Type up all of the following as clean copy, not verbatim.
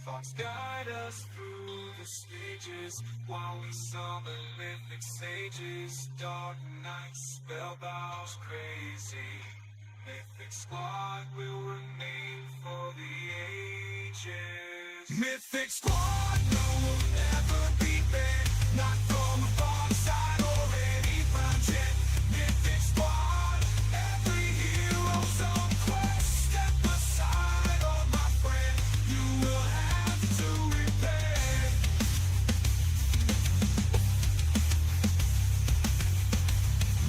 Thoughts guide us through the stages while we summon mythic sages. Dark nights, spellbound, crazy. Mythic Squad will remain for the ages. Mythic Squad, no, we'll never be banned. Not from a far side or any project. Mythic Squad, every hero's on quest. Step aside, oh my friend, you will have to repent.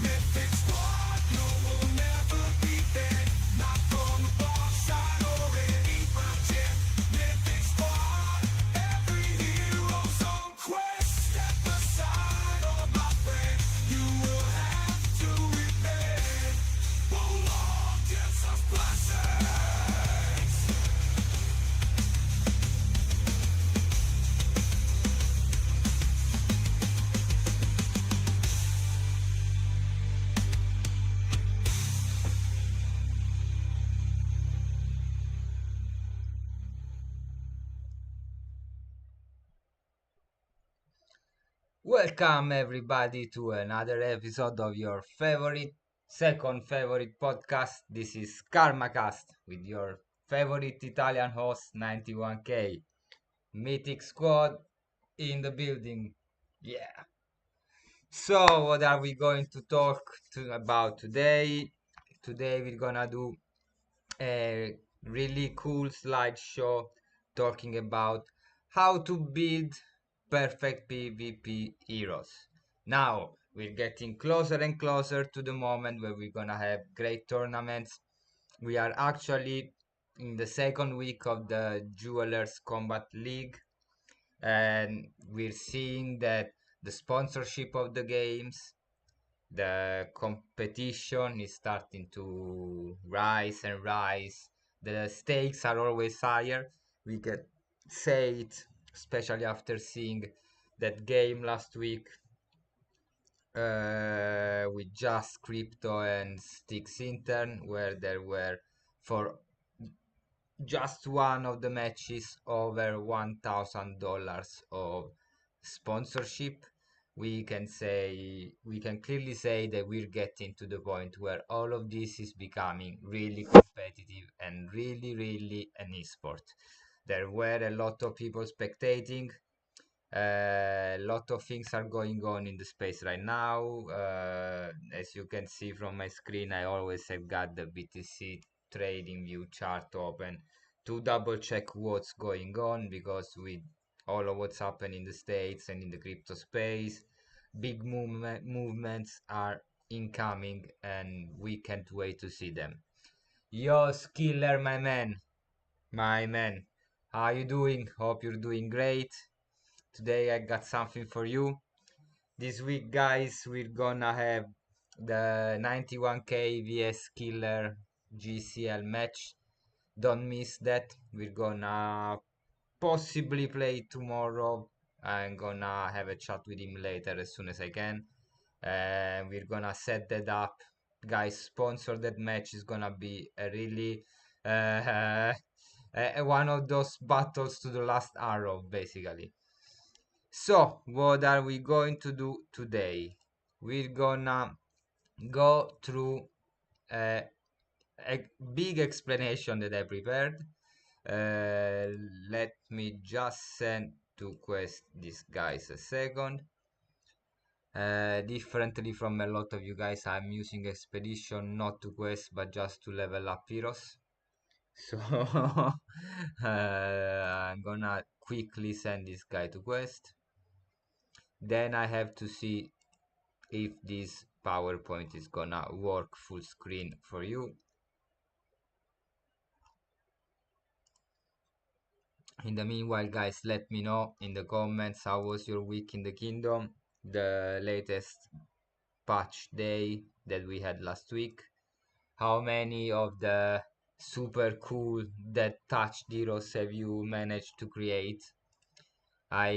Mythic Squad, no, we'll never be banned. Not from a far side or any project. Mythic Squad, every hero's on quest. Step aside, oh my friend, you will have to repent. Oh Lord, give us blessings. Welcome everybody to another episode of your second favorite podcast. This is KarmaKast with your favorite Italian host 91K. Mythic Squad in the building. Yeah. So what are we going to talk about today? Today we're gonna do a really cool slideshow talking about how to build perfect PvP heroes. Now we're getting closer and closer to the moment where we're gonna have great tournaments. We are actually in the second week of the Jewelers Combat League, and we're seeing that the sponsorship of the games, the competition is starting to rise and rise. The stakes are always higher. We can say it, especially after seeing that game last week with Just Crypto and StycksIntern, where there were for just one of the matches over $1,000 of sponsorship. We can clearly say that we're getting to the point where all of this is becoming really competitive and really an esport. There were a lot of people spectating. A lot of things are going on in the space right now. As you can see from my screen, I always have got the BTC trading view chart open to double check what's going on, because with all of what's happening in the States and in the crypto space, big movements are incoming and we can't wait to see them. Yo, Skiller, my man, how you doing? Hope you're doing great. Today I got something for you. This week, guys, we're gonna have the 91K vs Killer GCL match. Don't miss that. We're gonna possibly play tomorrow. I'm gonna have a chat with him later as soon as I can. We're gonna set that up. Guys, sponsor that match is gonna be a really uh, one of those battles to the last arrow, basically. So, what are we going to do today? We're gonna go through a big explanation that I prepared. Let me just send to quest these guys a second. Differently from a lot of you guys, I'm using expedition not to quest but just to level up heroes. So I'm gonna quickly send this guy to quest. Then I have to see if this PowerPoint is gonna work full screen for you. In the meanwhile, guys, let me know in the comments how was your week in the kingdom, the latest patch day that we had last week. How many of the super cool dead touch heroes have you managed to create? I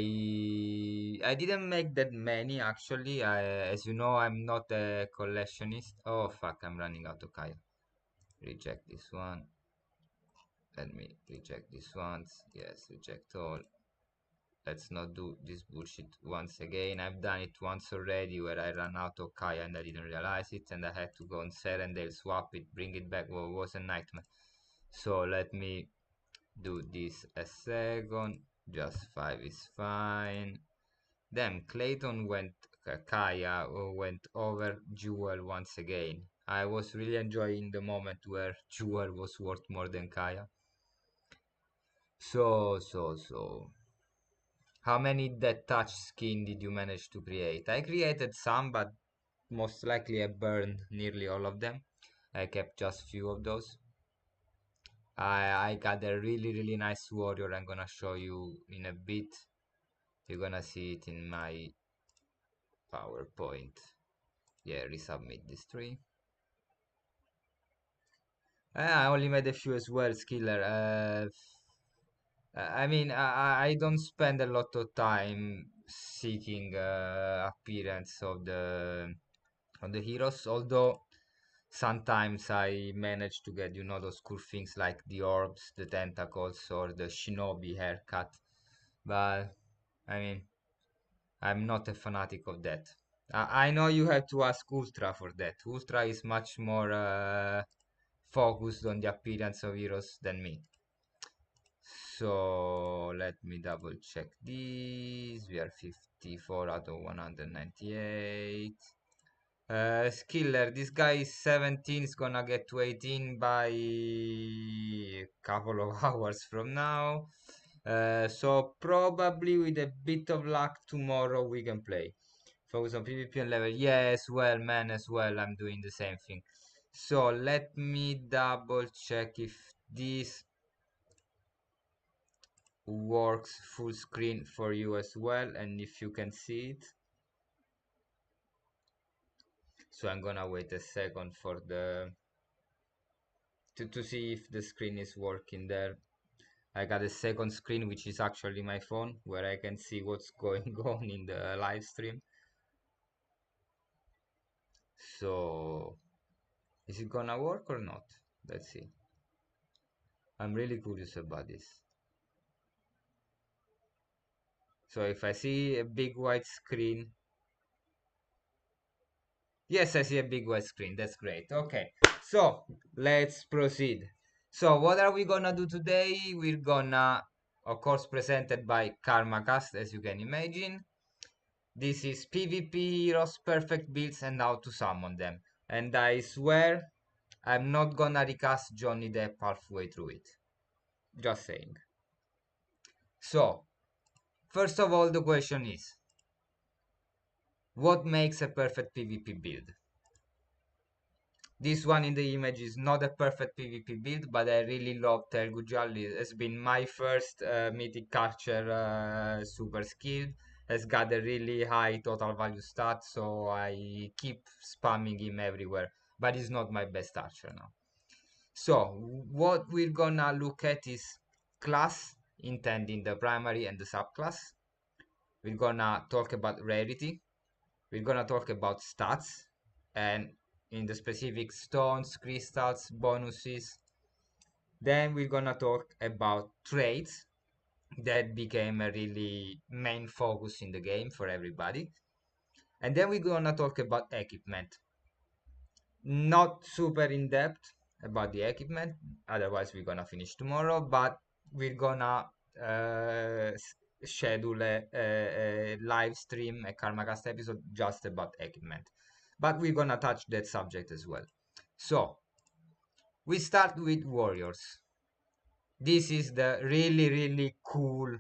didn't make that many actually. As you know, I'm not a collectionist. Oh fuck, I'm running out of Kyle. Reject this one. Let me reject this once. Yes, reject all. Let's not do this bullshit once again. I've done it once already where I ran out of Kaya and I didn't realize it, and I had to go on Serendale, swap it, bring it back. Well, it was a nightmare. So let me do this a second. Just 5 is fine. Then Clayton went, Kaya went over Jewel once again. I was really enjoying the moment where Jewel was worth more than Kaya. So. How many Death Touch skin did you manage to create? I created some, but most likely I burned nearly all of them. I kept just few of those. I got a really nice warrior I'm gonna show you in a bit. You're gonna see it in my PowerPoint. Yeah, resubmit this tree. I only made a few as well, Skiller. I mean, I don't spend a lot of time seeking appearance of the heroes, although sometimes I manage to get, those cool things like the orbs, the tentacles, or the shinobi haircut. But, I mean, I'm not a fanatic of that. I know you have to ask Ultra for that. Ultra is much more focused on the appearance of heroes than me. So let me double check these. We are 54 out of 198. Skiller, this guy is 17, is gonna get to 18 by a couple of hours from now. So probably with a bit of luck tomorrow we can play. Focus on PvP and level. Yeah, as well, man, as well. I'm doing the same thing. So let me double check if this works full screen for you as well, and if you can see it. So I'm gonna wait a second for the to see if the screen is working there. I got a second screen which is actually my phone where I can see what's going on in the live stream. So is it gonna work or not? Let's see. I'm really curious about this. So if I see a big white screen, yes, I see a big white screen. That's great. Okay, so let's proceed. So what are we gonna do today? We're gonna, of course, presented by KarmaKast, as you can imagine. This is PvP heroes, perfect builds, and how to summon them. And I swear, I'm not gonna recast Johnny Depp halfway through it. Just saying. So, first of all, the question is, what makes a perfect PvP build? This one in the image is not a perfect PvP build, but I really love Telgujal. It has been my first Mythic Archer super skilled. Has got a really high total value stat, so I keep spamming him everywhere. But he's not my best archer now. So what we're gonna look at is class, intending the primary and the subclass. We're gonna talk about rarity. We're gonna talk about stats and in the specific stones, crystals, bonuses. Then we're gonna talk about traits that became a really main focus in the game for everybody. And then we're gonna talk about equipment. Not super in depth about the equipment, otherwise we're gonna finish tomorrow, but we're gonna schedule a live stream, a KarmaKast episode just about equipment. But we're gonna touch that subject as well. So we start with warriors. This is the really cool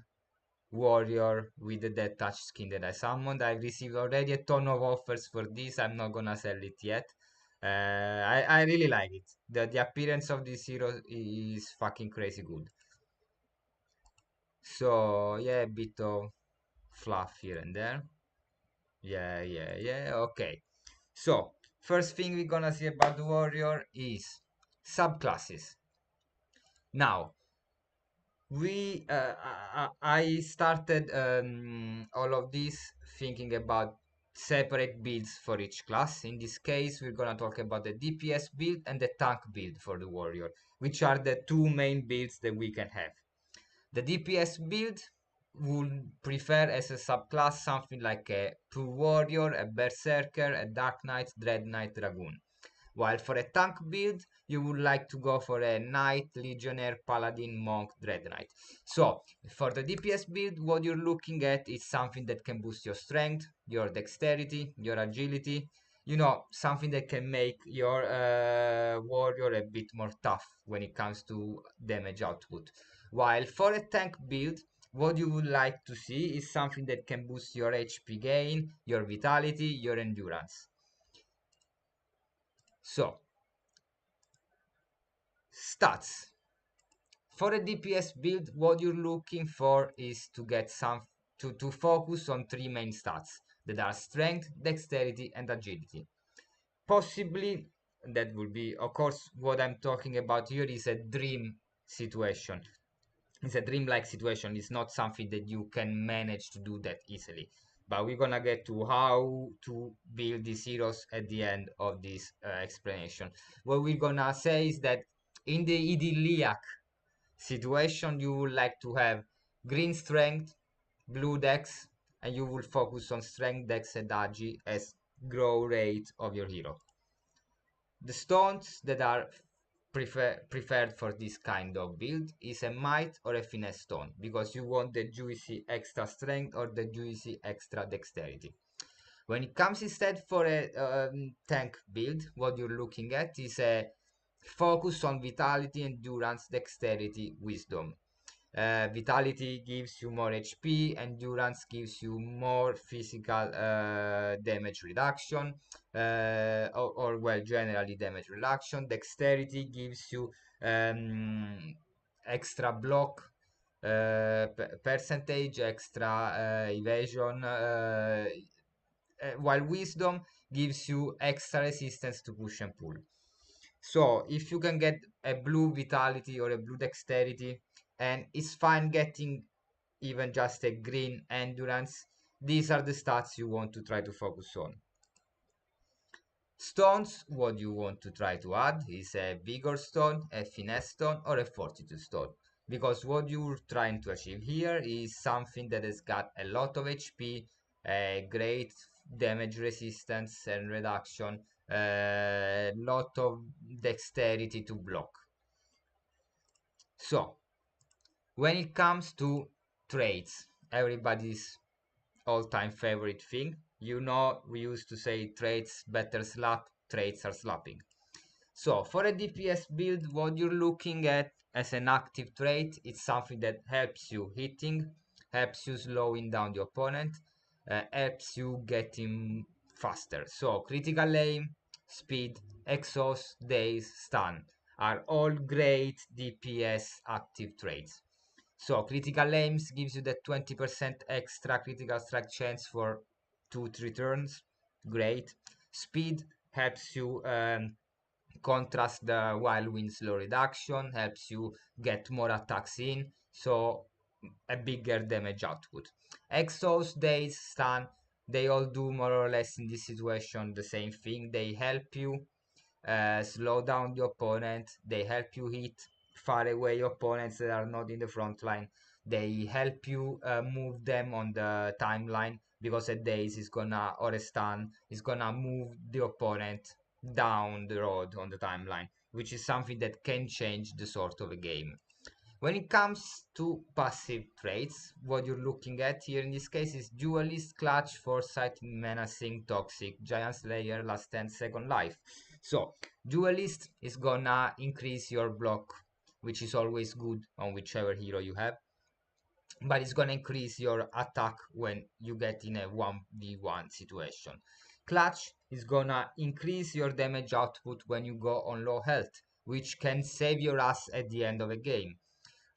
warrior with the death touch skin that I summoned. I've received already a ton of offers for this. I'm not gonna sell it yet. I really like it. The appearance of this hero is fucking crazy good. So yeah, a bit of fluff here and there. Yeah. Okay. So first thing we're gonna see about the warrior is subclasses. Now I started all of this thinking about separate builds for each class. In this case, we're gonna talk about the DPS build and the tank build for the warrior, which are the two main builds that we can have. The DPS build would prefer as a subclass something like a True Warrior, a Berserker, a Dark Knight, Dread Knight, Dragoon. While for a tank build, you would like to go for a Knight, Legionnaire, Paladin, Monk, Dread Knight. So, for the DPS build, what you're looking at is something that can boost your strength, your dexterity, your agility, something that can make your warrior a bit more tough when it comes to damage output. While for a tank build, what you would like to see is something that can boost your HP gain, your vitality, your endurance. So, stats. For a DPS build, what you're looking for is to get to focus on three main stats that are strength, dexterity, and agility. Possibly, that will be, of course, what I'm talking about here is a dream situation. It's a dreamlike situation. It's not something that you can manage to do that easily. But we're gonna get to how to build these heroes at the end of this explanation. What we're gonna say is that in the idyllic situation, you would like to have green strength, blue dex, and you will focus on strength, dex, and agi as grow rate of your hero. The stones that are preferred for this kind of build is a might or a finesse stone, because you want the juicy extra strength or the juicy extra dexterity. When it comes instead for a tank build, what you're looking at is a focus on vitality, endurance, dexterity, wisdom. Vitality gives you more HP, endurance gives you more physical damage reduction, well, generally damage reduction. Dexterity gives you extra block percentage, extra evasion, while wisdom gives you extra resistance to push and pull. So if you can get a blue vitality or a blue dexterity, and it's fine getting even just a green endurance, these are the stats you want to try to focus on. Stones, what you want to try to add is a vigor stone, a finesse stone, or a fortitude stone. Because what you're trying to achieve here is something that has got a lot of HP, a great damage resistance and reduction, a lot of dexterity to block. So, when it comes to traits, everybody's all-time favorite thing. We used to say traits better slap, traits are slapping. So for a DPS build, what you're looking at as an active trait, it's something that helps you hitting, helps you slowing down the opponent, helps you getting faster. So critical aim, speed, exhaust, daze, stun are all great DPS active traits. So critical aims gives you the 20% extra critical strike chance for 2-3 turns. Great. Speed helps you contrast the wild wind slow reduction, helps you get more attacks in, so a bigger damage output. Exhaust, daze, stun, they all do more or less in this situation the same thing. They help you slow down the opponent, they help you hit far away opponents that are not in the front line, they help you move them on the timeline, because a daze is gonna, or a stun is gonna move the opponent down the road on the timeline, which is something that can change the sort of a game. When it comes to passive traits, what you're looking at here in this case is Duelist, Clutch, Foresight, Menacing, Toxic, Giant Slayer, Last Stand, Second Life. So, Duelist is gonna increase your block, which is always good on whichever hero you have, but it's gonna increase your attack when you get in a 1v1 situation. Clutch is gonna increase your damage output when you go on low health, which can save your ass at the end of a game.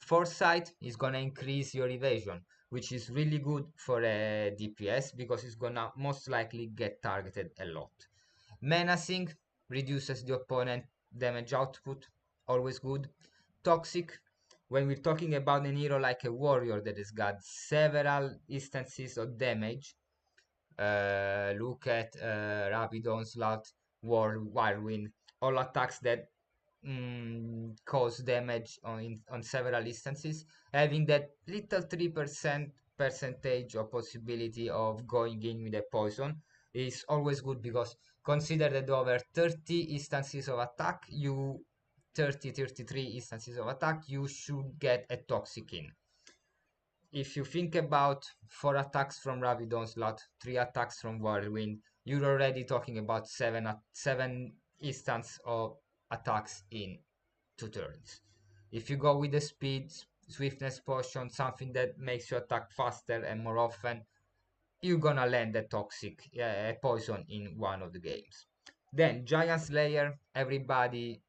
Foresight is gonna increase your evasion, which is really good for a DPS because it's gonna most likely get targeted a lot. Menacing reduces the opponent damage output, always good. Toxic, when we're talking about an hero like a warrior that has got several instances of damage, Look at Rapid Onslaught, Whirlwind, all attacks that cause damage on several instances. Having that little 3% percentage of possibility of going in with a poison is always good, because consider that over 30 instances of attack, 33 instances of attack, you should get a toxic in. If you think about 4 attacks from Rapid Onslaught, 3 attacks from Whirlwind, you're already talking about seven instance of attacks in 2 turns. If you go with the speed, swiftness potion, something that makes you attack faster and more often, you're gonna land a toxic poison in one of the games. Then Giant Slayer, everybody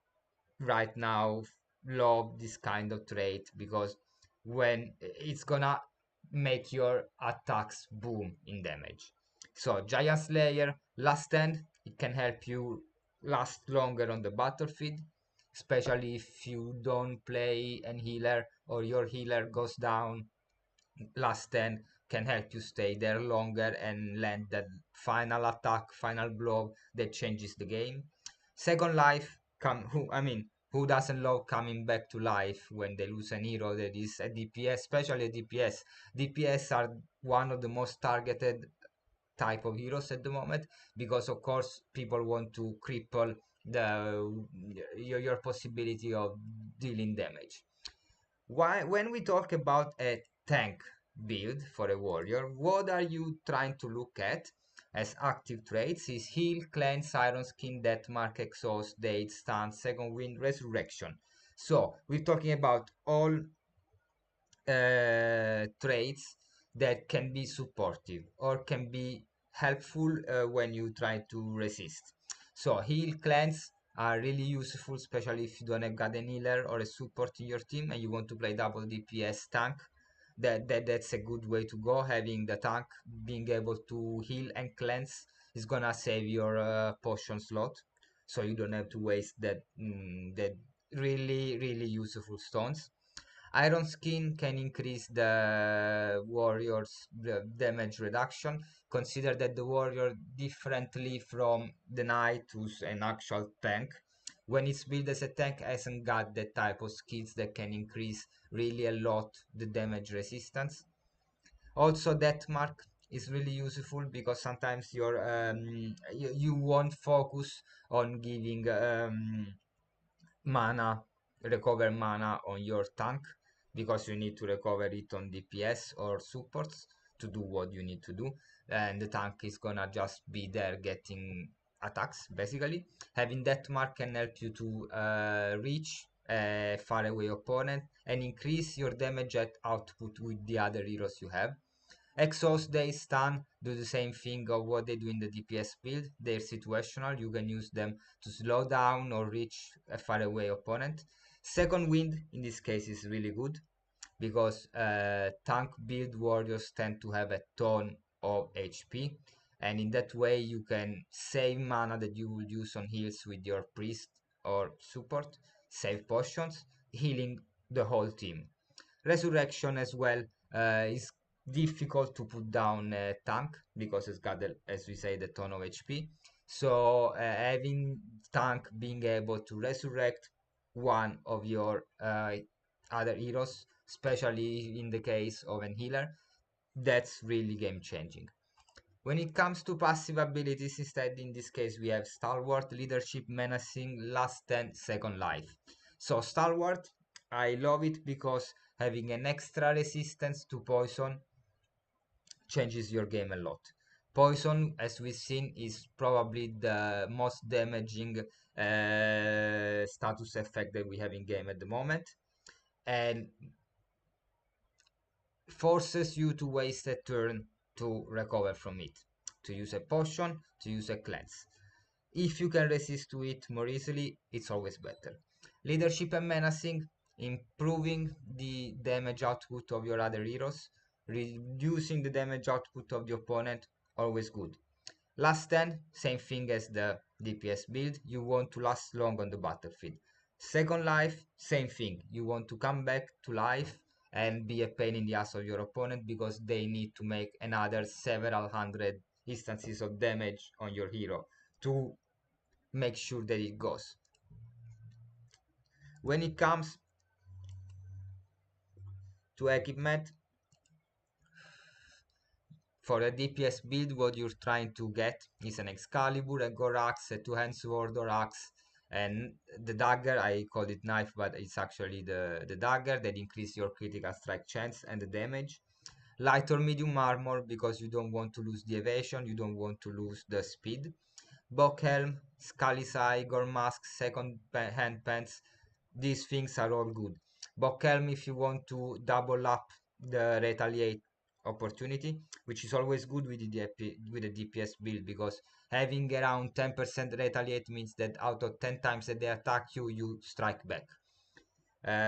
right now love this kind of trait, because when it's gonna make your attacks boom in damage. So Giant Slayer, last stand, it can help you last longer on the battlefield, especially if you don't play an healer or your healer goes down. Last stand can help you stay there longer and land that final attack, final blow that changes the game. Second life, who doesn't love coming back to life when they lose an hero that is a DPS, especially a DPS. DPS are one of the most targeted type of heroes at the moment, because of course people want to cripple your possibility of dealing damage. When we talk about a tank build for a warrior, what are you trying to look at as active traits? Is heal, cleanse, iron skin, death mark, exhaust, date, stun, second wind, resurrection. So we're talking about all traits that can be supportive or can be helpful when you try to resist. So heal, cleanse are really useful, especially if you don't have got an healer or a support in your team and you want to play double DPS tank. That's a good way to go. Having the tank being able to heal and cleanse is gonna save your potion slot, so you don't have to waste that really useful stones. Iron Skin can increase the warrior's damage reduction. Consider that the warrior, differently from the knight who's an actual tank, when it's built as a tank, hasn't got the type of skills that can increase really a lot the damage resistance. Also, Death Mark is really useful, because sometimes you won't focus on giving mana, recover mana on your tank, because you need to recover it on DPS or supports to do what you need to do, and the tank is gonna just be there getting attacks basically. Having that mark can help you to reach a far away opponent and increase your damage at output with the other heroes you have. Exhaust Day Stun do the same thing of what they do in the DPS build. They're situational. You can use them to slow down or reach a far away opponent. Second Wind in this case is really good, because tank build warriors tend to have a ton of HP, and in that way you can save mana that you would use on heals with your priest or support, save potions, healing the whole team. Resurrection as well is difficult to put down a tank, because it's got, as we say, the ton of HP. So having tank being able to resurrect one of your other heroes, especially in the case of an healer, that's really game changing. When it comes to passive abilities, instead, in this case, we have Stalwart, Leadership, Menacing, Last 10, Second Life. So, Stalwart, I love it because having an extra resistance to poison changes your game a lot. Poison, as we've seen, is probably the most damaging status effect that we have in game at the moment, and forces you to waste a turn to recover from it, to use a potion, to use a cleanse. If you can resist to it more easily, it's always better. Leadership and menacing, improving the damage output of your other heroes, reducing the damage output of the opponent, always good. Last stand, same thing as the DPS build, you want to last long on the battlefield. Second life, same thing, you want to come back to life and be a pain in the ass of your opponent, because they need to make another several hundred instances of damage on your hero to make sure that it goes. When it comes to equipment, for a DPS build, what you're trying to get is an Excalibur, a Gore Axe, a two-hand sword or axe, and the dagger. I called it knife, but it's actually the dagger that increase your critical strike chance and the damage. Light or medium armor, because you don't want to lose the evasion, you don't want to lose the speed. Bockhelm, Scully's Eye, Gore Mask, second hand pants, these things are all good. Bockhelm if you want to double up the retaliate opportunity, which is always good with the DPS build, because having around 10% retaliate means that out of 10 times that they attack you, you strike back.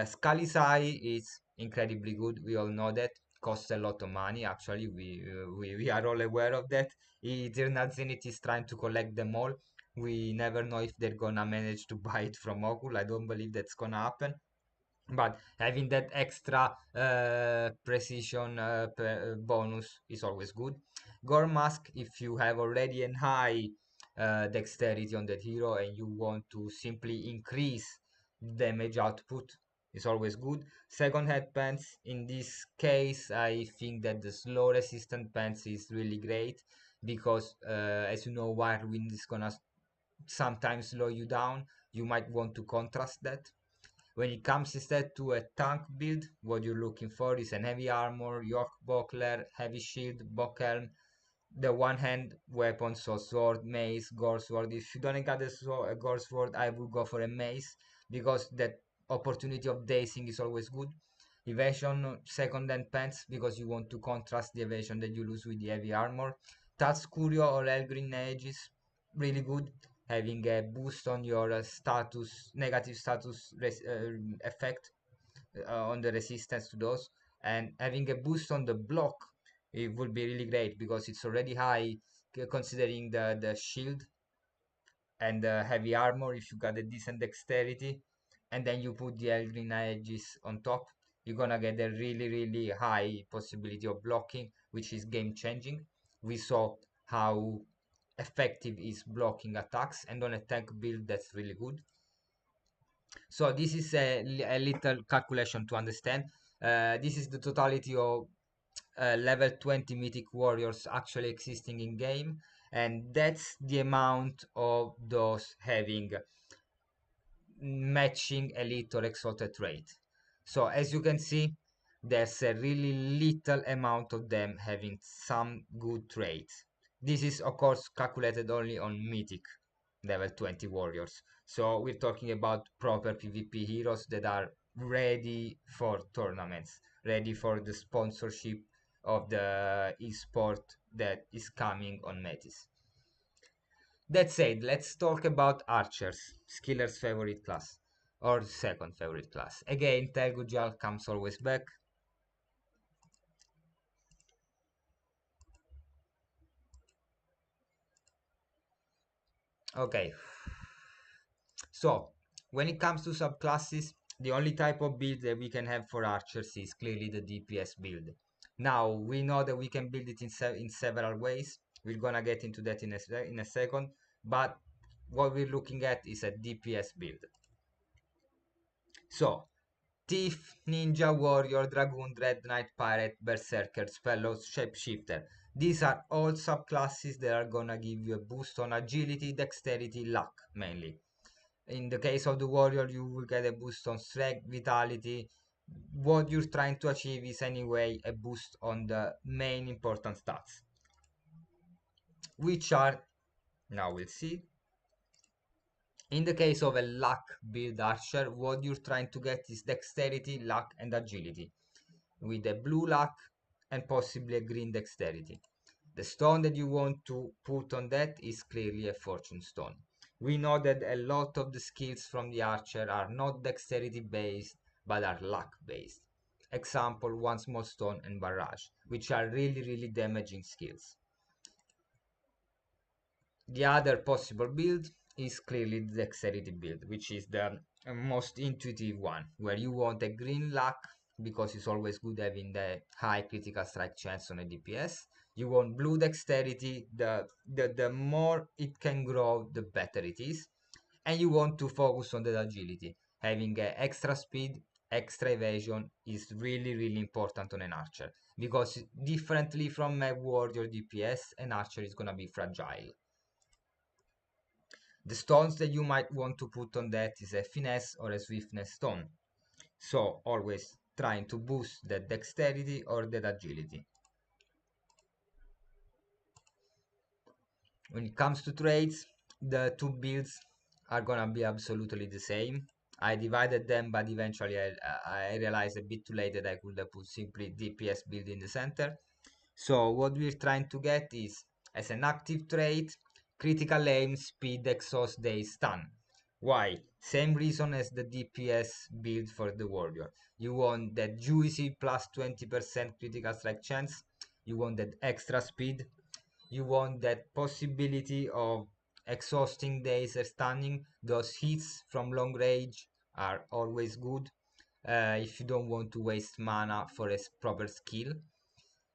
Scully's Eye is incredibly good. We all know that. Costs a lot of money. Actually, we are all aware of that. Eternal Zenith is trying to collect them all. We never know if they're gonna manage to buy it from Okul. I don't believe that's gonna happen. But having that extra precision bonus is always good. Gore Mask, if you have already a high dexterity on that hero and you want to simply increase damage output, is always good. Second head pants, in this case, I think that the slow resistant pants is really great because, as you know, Wind is gonna sometimes slow you down. You might want to contrast that. When it comes instead to a tank build, what you're looking for is an heavy armor, York buckler, heavy shield, buckhelm, the one hand weapon, so sword, mace, gore sword. If you don't get a gore sword, I would go for a mace because that opportunity of dazing is always good. Evasion, second and pants, because you want to contrast the evasion that you lose with the heavy armor. Touch Curio or Elgreen Edge is really good, having a boost on your status, negative status effect on the resistance to those, and having a boost on the block, it would be really great because it's already high considering the shield and the heavy armor. If you got a decent dexterity and then you put the Elgreen Edges on top, you're gonna get a really high possibility of blocking, which is game changing. We saw how effective is blocking attacks, and on a tank build that's really good. So this is a little calculation to understand. This is the totality of level 20 mythic warriors actually existing in game, and that's the amount of those having matching elite or exalted trait. So as you can see, there's a really little amount of them having some good traits. This is of course calculated only on mythic level 20 warriors. So we're talking about proper PvP heroes that are ready for tournaments, ready for the sponsorship of the esport that is coming on Metis. That said, let's talk about archers, skiller's favorite class, or second favorite class. Again, Tergujal comes always back. Okay, so when it comes to subclasses, the only type of build that we can have for archers is clearly the DPS build. Now, we know that we can build it in several ways. We're gonna get into that in a second, but what we're looking at is a DPS build. So, Thief, Ninja, Warrior, Dragoon, Dread Knight, Pirate, Berserker, Spello, Shapeshifter. These are all subclasses that are gonna give you a boost on agility, dexterity, luck mainly. In the case of the Warrior, you will get a boost on strength, vitality. What you're trying to achieve is anyway a boost on the main important stats, which are, now we'll see. In the case of a luck build archer, what you're trying to get is dexterity, luck, and agility, with a blue luck and possibly a green dexterity. The stone that you want to put on that is clearly a fortune stone. We know that a lot of the skills from the archer are not dexterity based but are luck based. Example, one small stone and barrage, which are really damaging skills. The other possible build is clearly the dexterity build, which is the most intuitive one, where you want a green luck because it's always good having the high critical strike chance on a DPS. You want blue dexterity, the more it can grow, the better it is. And you want to focus on the agility. Having extra speed, extra evasion is really, really important on an archer. Because differently from a warrior DPS, an archer is gonna be fragile. The stones that you might want to put on that is a finesse or a swiftness stone. So always trying to boost that dexterity or that agility. When it comes to trades, the two builds are gonna be absolutely the same. I divided them, but eventually I realized a bit too late that I could have put simply DPS build in the center. So what we're trying to get is, as an active trait, critical aim, speed, exhaust, day, stun. Why? Same reason as the DPS build for the warrior. You want that juicy plus 20% critical strike chance. You want that extra speed. You want that possibility of exhausting days or stunning. Those hits from long range are always good if you don't want to waste mana for a proper skill.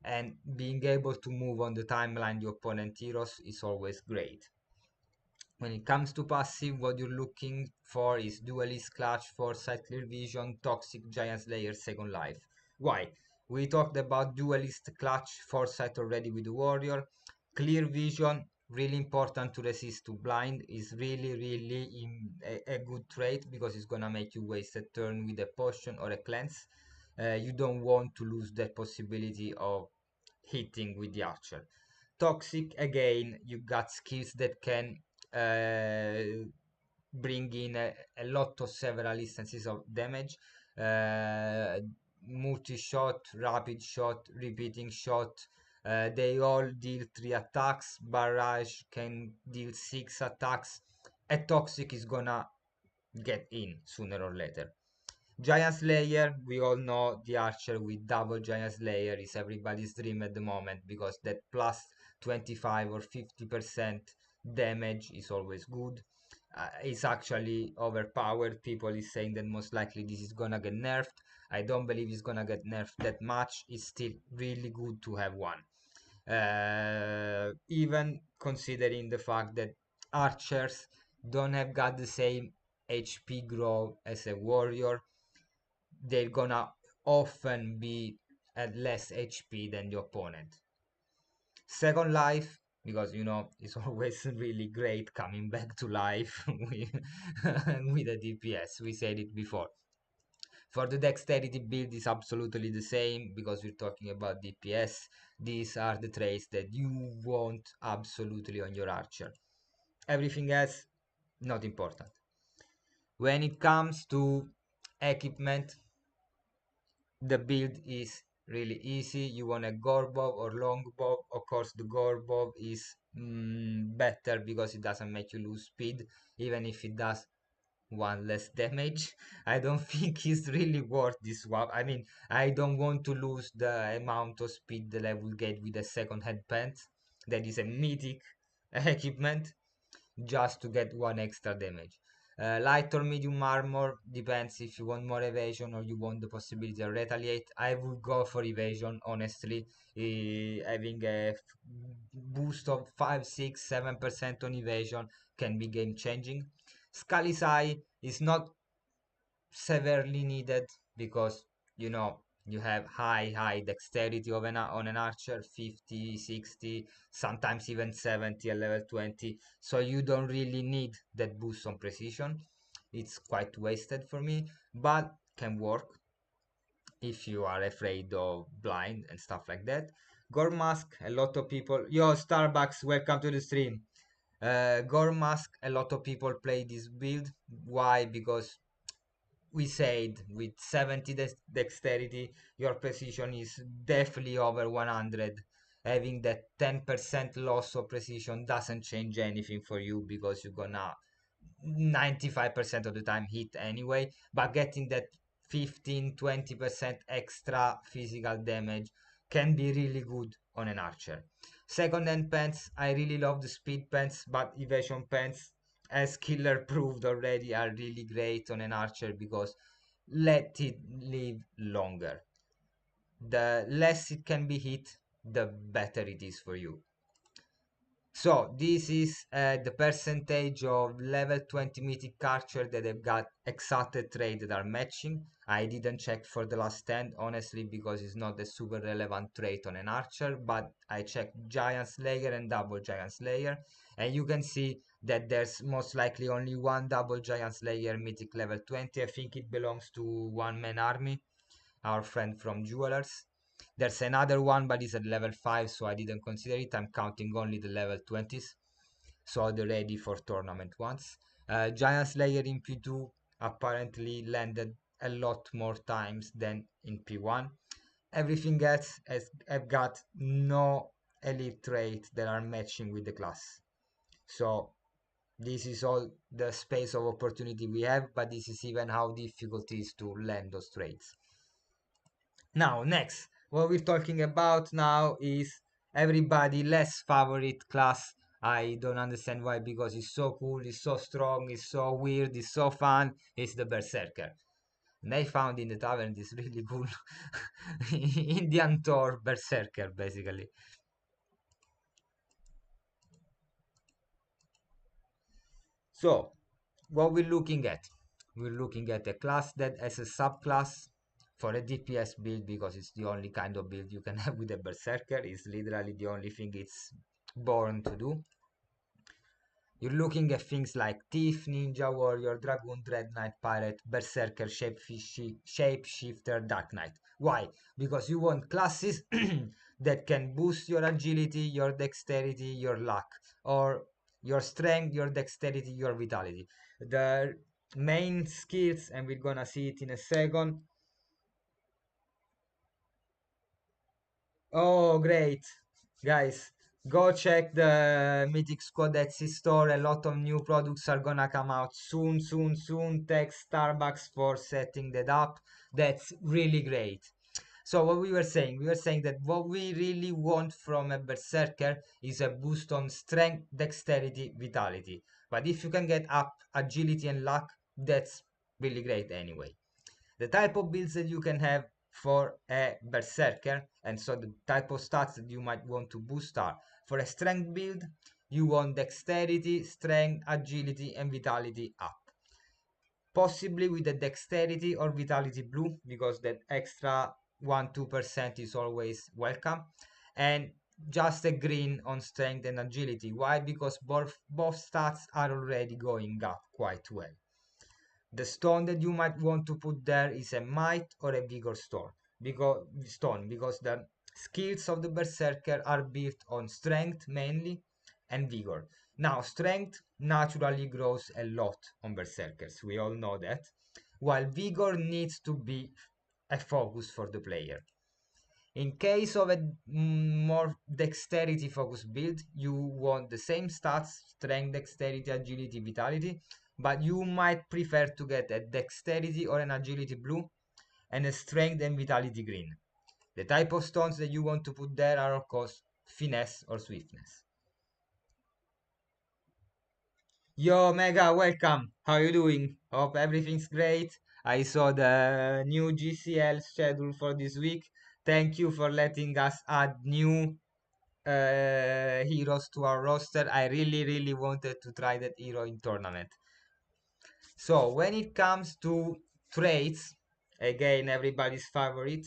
And being able to move on the timeline the opponent heroes is always great. When it comes to passive, what you're looking for is Duelist, Clutch, Foresight, Clear Vision, Toxic, Giant Slayer, Second Life. Why? We talked about Duelist, Clutch, Foresight already with the Warrior. Clear Vision, really important to resist to blind, is really, really a good trait because it's gonna make you waste a turn with a potion or a cleanse. You don't want to lose that possibility of hitting with the archer. Toxic, again, you got skills that can uh, bring in a lot of several instances of damage. Multi-shot, rapid shot, repeating shot. They all deal 3 attacks. Barrage can deal 6 attacks. A toxic is gonna get in sooner or later. Giant Slayer, we all know the archer with double Giant Slayer is everybody's dream at the moment because that plus 25 or 50% damage is always good. It's actually overpowered. People is saying that most likely this is gonna get nerfed. I don't believe it's gonna get nerfed that much. It's still really good to have one. Even considering the fact that archers don't have got the same HP growth as a warrior, they're gonna often be at less HP than the opponent. Second life, because it's always really great coming back to life with a DPS. We said it before. For the dexterity build is absolutely the same because we're talking about DPS. These are the traits that you want absolutely on your archer. Everything else, not important. When it comes to equipment, the build is really easy. You want a gore bow or long bow. Of course, the gore bow is better because it doesn't make you lose speed, even if it does one less damage. I don't think it's really worth this swap. I mean, I don't want to lose the amount of speed that I will get with a second hand pants. That is a mythic equipment just to get one extra damage. Light or medium armor depends if you want more evasion or you want the possibility of retaliate. I would go for evasion, honestly. Having a boost of 5, 6, 7% on evasion can be game changing. Scully's Eye is not severely needed because you have high dexterity of on an archer, 50, 60, sometimes even 70 at level 20, so you don't really need that boost on precision. It's quite wasted for me, but can work if you are afraid of blind and stuff like that. Gore Mask, a lot of people, yo Starbucks, welcome to the stream. Gore Mask, a lot of people play this build. Why? Because we said with 70 dexterity your precision is definitely over 100. Having that 10% loss of precision doesn't change anything for you because you're gonna 95% of the time hit anyway, but getting that 15-20% extra physical damage can be really good on an archer. Second hand pants, I really love the speed pants, but evasion pants, as killer proved already, are really great on an archer because let it live longer. The less it can be hit, the better it is for you. So this is the percentage of level 20 mythic archer that have got exalted trait that are matching. I didn't check for the last 10 honestly because it's not a super relevant trait on an archer, but I checked giant slayer and double giant slayer, and you can see that there's most likely only one double giant slayer mythic level 20. I think it belongs to one man army, our friend from Jewelers. There's another one, but it's at level 5, so I didn't consider it. I'm counting only the level 20s, so they're ready for tournament ones. Giant Slayer in P2 apparently landed a lot more times than in P1. Everything else has have got no elite trait that are matching with the class. So this is all the space of opportunity we have, but this is even how difficult it is to land those traits. Now, next, what we're talking about now is everybody less favorite class. I don't understand why, because it's so cool, it's so strong, it's so weird, it's so fun. It's the Berserker. And I found in the tavern this really cool Indian Thor Berserker, basically. So, what we're looking at? We're looking at a class that has a subclass for a DPS build because it's the only kind of build you can have with a Berserker. It's literally the only thing it's born to do. You're looking at things like Thief, Ninja, Warrior, Dragoon, Dread Knight, Pirate, Berserker, Shapeshifter, Dark Knight. Why? Because you want classes that can boost your agility, your dexterity, your luck, or your strength, your dexterity, your vitality. The main skills, and we're gonna see it in a second. Oh, great. Guys, go check the Mythic Squad Etsy store. A lot of new products are gonna come out soon, soon, soon. Thanks Starbucks for setting that up. That's really great. So what we were saying that what we really want from a Berserker is a boost on strength, dexterity, vitality. But if you can get up agility and luck, that's really great anyway. The type of builds that you can have for a Berserker, and so the type of stats that you might want to boost are for a strength build, you want dexterity, strength, agility, and vitality up. Possibly with a dexterity or vitality blue, because that extra 1-2% is always welcome. And just a green on strength and agility. Why? Because both stats are already going up quite well. The stone that you might want to put there is a might or a vigor because the skills of the berserker are built on strength mainly and vigor. Now, strength naturally grows a lot on berserkers. We all know that. While vigor needs to be a focus for the player. In case of a more dexterity focused build, you want the same stats, strength, dexterity, agility, vitality, but you might prefer to get a dexterity or an agility blue and a strength and vitality green. The type of stones that you want to put there are of course finesse or swiftness. Yo, Mega, welcome. How you doing? Hope everything's great. I saw the new GCL schedule for this week. Thank you for letting us add new heroes to our roster. I really, really wanted to try that hero in tournament. So when it comes to traits, again, everybody's favorite,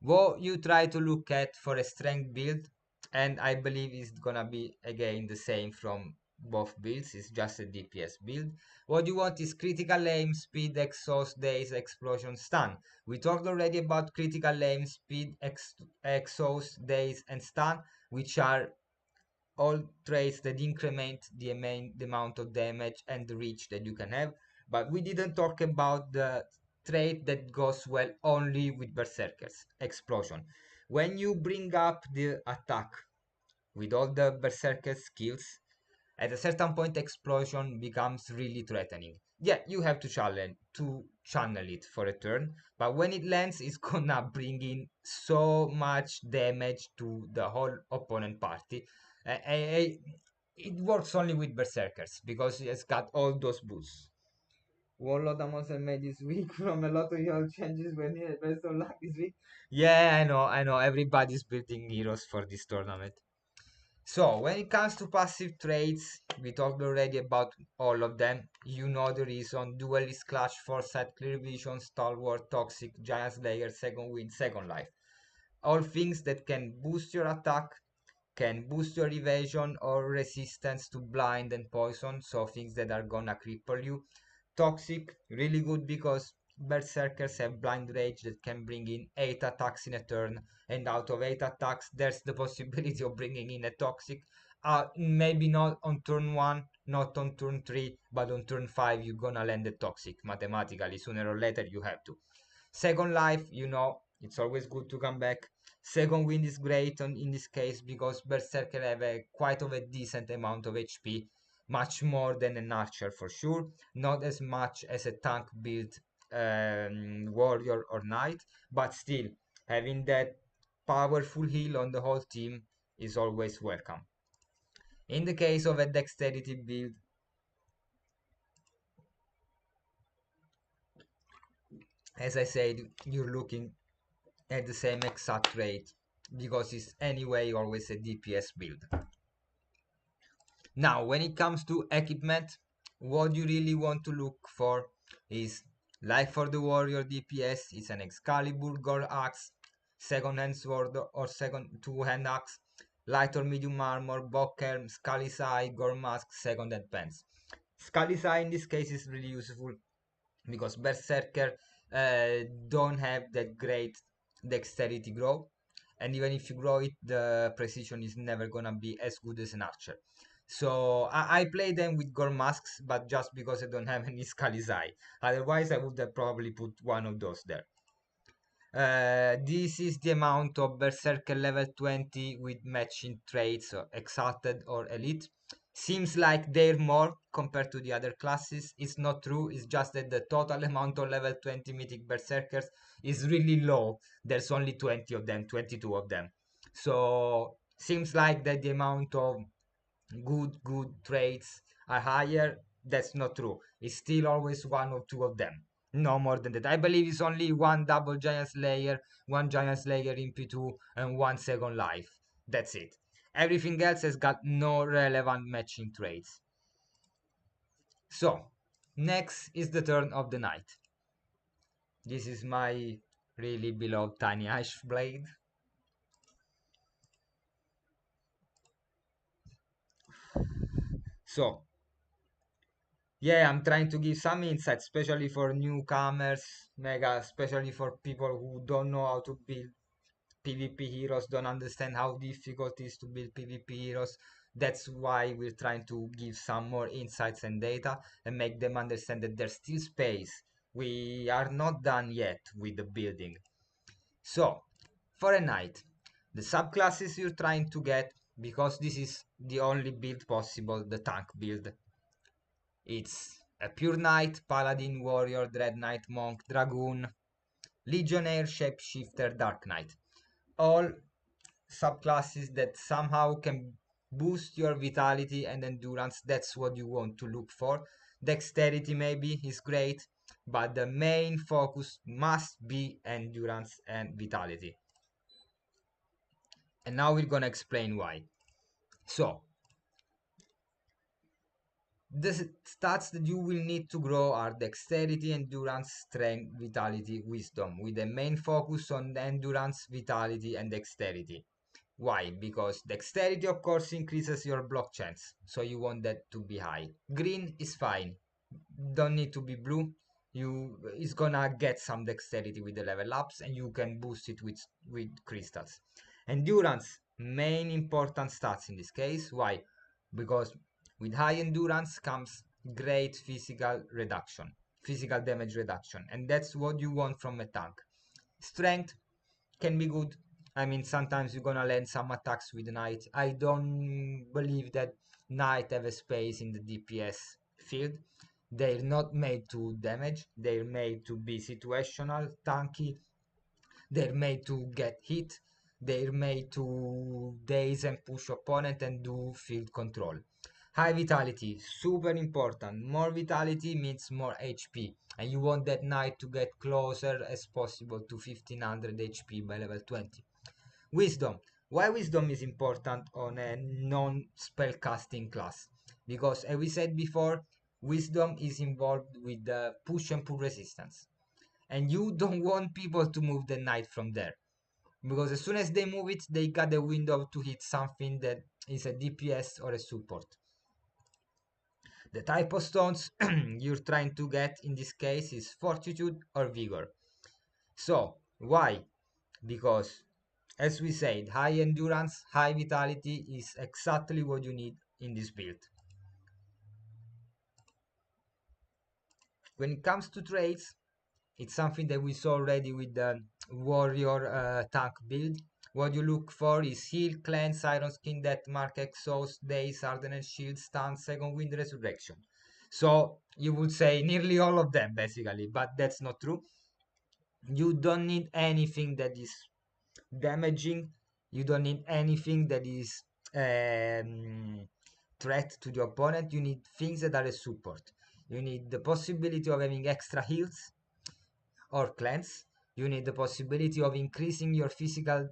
what you try to look at for a strength build, and I believe it's gonna be again the same from both builds, it's just a DPS build. What you want is critical aim, speed, exhaust, daze, explosion, stun. We talked already about critical aim, speed, exhaust, daze, and stun, which are all traits that increment the amount of damage and the reach that you can have. But we didn't talk about the trait that goes well only with berserkers, explosion. When you bring up the attack with all the berserker skills, at a certain point explosion becomes really threatening. Yeah, you have to channel it for a turn, but when it lands it's gonna bring in so much damage to the whole opponent party. It works only with berserkers because it's got all those boosts. Warlord Amazon made this week from a lot of your changes when he had best of luck this week. Yeah, I know. Everybody's building heroes for this tournament. So, when it comes to passive traits, we talked already about all of them. You know the reason. Duelist, Clash, Foresight, Clear Vision, Stalwart, Toxic, Giant Slayer, Second Wind, Second Life. All things that can boost your attack, can boost your evasion or resistance to blind and poison, so things that are gonna cripple you. Toxic, really good because berserkers have blind rage that can bring in 8 attacks in a turn, and out of 8 attacks there's the possibility of bringing in a toxic. Maybe not on turn 1, not on turn 3, but on turn 5 you're gonna land a toxic mathematically. Sooner or later you have to. Second life, it's always good to come back. Second wind is great in this case because berserker have a quite of a decent amount of HP, much more than an archer for sure, not as much as a tank build warrior or knight, but still having that powerful heal on the whole team is always welcome. In the case of a dexterity build, as I said, you're looking at the same exact rate because it's anyway always a DPS build. Now, when it comes to equipment, what you really want to look for is, like for the warrior DPS, it's an Excalibur, Gore Axe, second hand sword or second two-hand axe, light or medium armor, Bockhelm, Scully's Eye, Gore Mask, second hand pants. Scully's Eye in this case is really useful because berserker don't have that great dexterity grow, and even if you grow it, the precision is never gonna be as good as an archer. So I play them with gore masks, but just because I don't have any Scully's Eye. Otherwise I would have probably put one of those there. This is the amount of Berserker level 20 with matching traits, or Exalted or Elite. Seems like they're more compared to the other classes. It's not true, it's just that the total amount of level 20 Mythic Berserkers is really low. There's only 20 of them, 22 of them. So, seems like that the amount of good traits are higher. That's not true. It's still always one or two of them, no more than that. I believe it's only one double giant slayer, one giant slayer in P2, and one second life. That's it. Everything else has got no relevant matching traits. So next is the turn of the knight. This is my really beloved tiny ash blade. So yeah, I'm trying to give some insight, especially for newcomers, mega, especially for people who don't know how to build PvP heroes, don't understand how difficult it is to build PvP heroes. That's why we're trying to give some more insights and data and make them understand that there's still space. We are not done yet with the building. So, for a knight, the subclasses you're trying to get, because this is the only build possible, the tank build. It's a pure knight, paladin, warrior, dread knight, monk, dragoon, legionnaire, shapeshifter, dark knight. All subclasses that somehow can boost your vitality and endurance. That's what you want to look for. Dexterity maybe is great, but the main focus must be endurance and vitality. And now we're gonna explain why. So, the stats that you will need to grow are dexterity, endurance, strength, vitality, wisdom, with the main focus on endurance, vitality, and dexterity. Why? Because dexterity, of course, increases your block chance, so you want that to be high. Green is fine, don't need to be blue. It's gonna get some dexterity with the level ups, and you can boost it with crystals. Endurance, main important stats in this case. Why? Because with high endurance comes great physical damage reduction, and that's what you want from a tank. Strength can be good. I mean, sometimes you're gonna land some attacks with knight. I don't believe that knight have a space in the DPS field. They're not made to damage. They're made to be situational, tanky. They're made to get hit. They're made to daze and push opponent and do field control. High vitality, super important. More vitality means more HP, and you want that knight to get closer as possible to 1500 HP by level 20. Wisdom. Why wisdom is important on a non-spellcasting class? Because as we said before, wisdom is involved with the push and pull resistance. And you don't want people to move the knight from there. Because as soon as they move it, they got a window to hit something that is a DPS or a support. The type of stones you're trying to get in this case is fortitude or vigor. So, why? Because, as we said, high endurance, high vitality is exactly what you need in this build. When it comes to traits, it's something that we saw already with the warrior tank build. What you look for is heal, cleanse, iron skin, death mark, exhaust, days, hardened shield, stun, second wind, resurrection. So you would say nearly all of them basically, but that's not true. You don't need anything that is damaging. You don't need anything that is threat to the opponent. You need things that are a support. You need the possibility of having extra heals or cleanse. You need the possibility of increasing your physical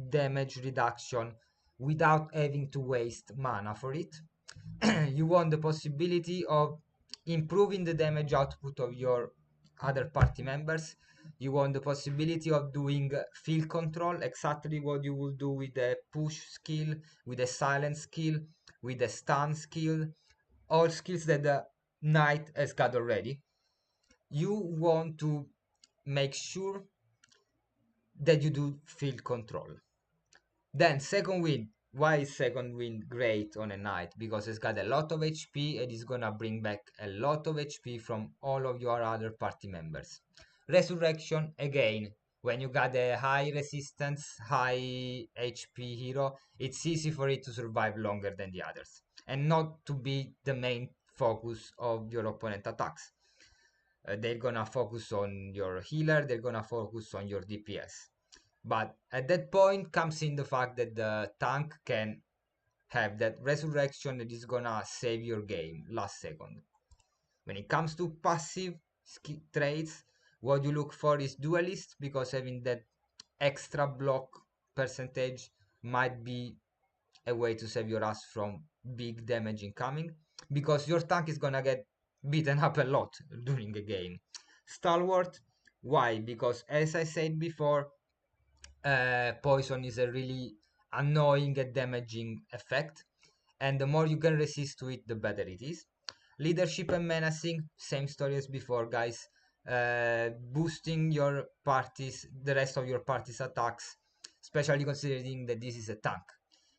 damage reduction without having to waste mana for it. You want the possibility of improving the damage output of your other party members. You want the possibility of doing field control, exactly what you will do with a push skill, with a silent skill, with a stun skill, all skills that the knight has got already. You want to make sure that you do field control. Then second wind. Why is second wind great on a knight? Because it's got a lot of HP and it's gonna bring back a lot of HP from all of your other party members. Resurrection again. When you got a high resistance, high HP hero, it's easy for it to survive longer than the others and not to be the main focus of your opponent attacks. They're gonna focus on your healer, they're gonna focus on your DPS. But at that point comes in the fact that the tank can have that resurrection that is gonna save your game last second. When it comes to passive traits, what you look for is duelist, because having that extra block percentage might be a way to save your ass from big damage incoming, because your tank is gonna get beaten up a lot during the game. Stalwart, why? Because as I said before, poison is a really annoying and damaging effect, and the more you can resist to it, the better it is. Leadership and menacing, same story as before, guys. Boosting your parties, the rest of your party's attacks, especially considering that this is a tank,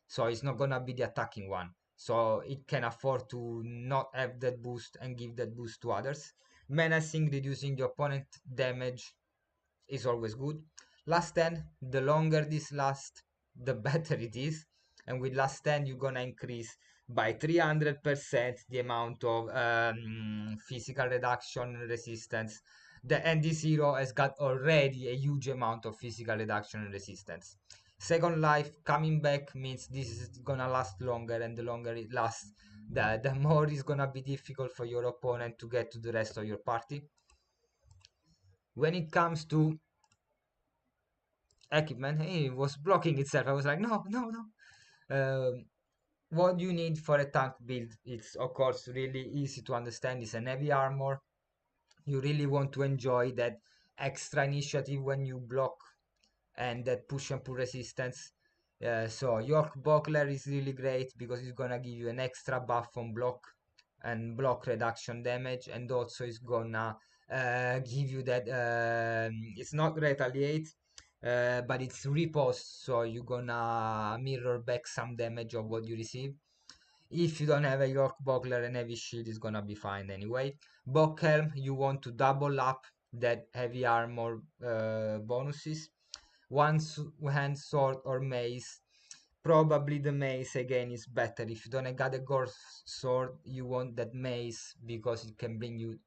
so it's not gonna be the attacking one, so it can afford to not have that boost and give that boost to others. Menacing, reducing the opponent damage is always good. Last 10, the longer this lasts, the better it is. And with last 10, you're gonna increase by 300% the amount of physical reduction and resistance. And this hero has got already a huge amount of physical reduction and resistance. Second life coming back means this is gonna last longer, and the longer it lasts, the more it's gonna be difficult for your opponent to get to the rest of your party. When it comes to equipment, it was blocking itself. I was like, no, no, no. What you need for a tank build, it's of course really easy to understand. It's an heavy armor. You really want to enjoy that extra initiative when you block and that push and pull resistance. So York Buckler is really great because it's gonna give you an extra buff on block and block reduction damage, and also it's gonna give you that it's not retaliate, but it's riposte, so you're gonna mirror back some damage of what you receive. If you don't have a York Buckler, and heavy shield is gonna be fine anyway. Bockhelm, you want to double up that heavy armor bonuses. One hand sword or mace. Probably the mace again is better. If you don't got a gore sword, you want that mace because it can bring you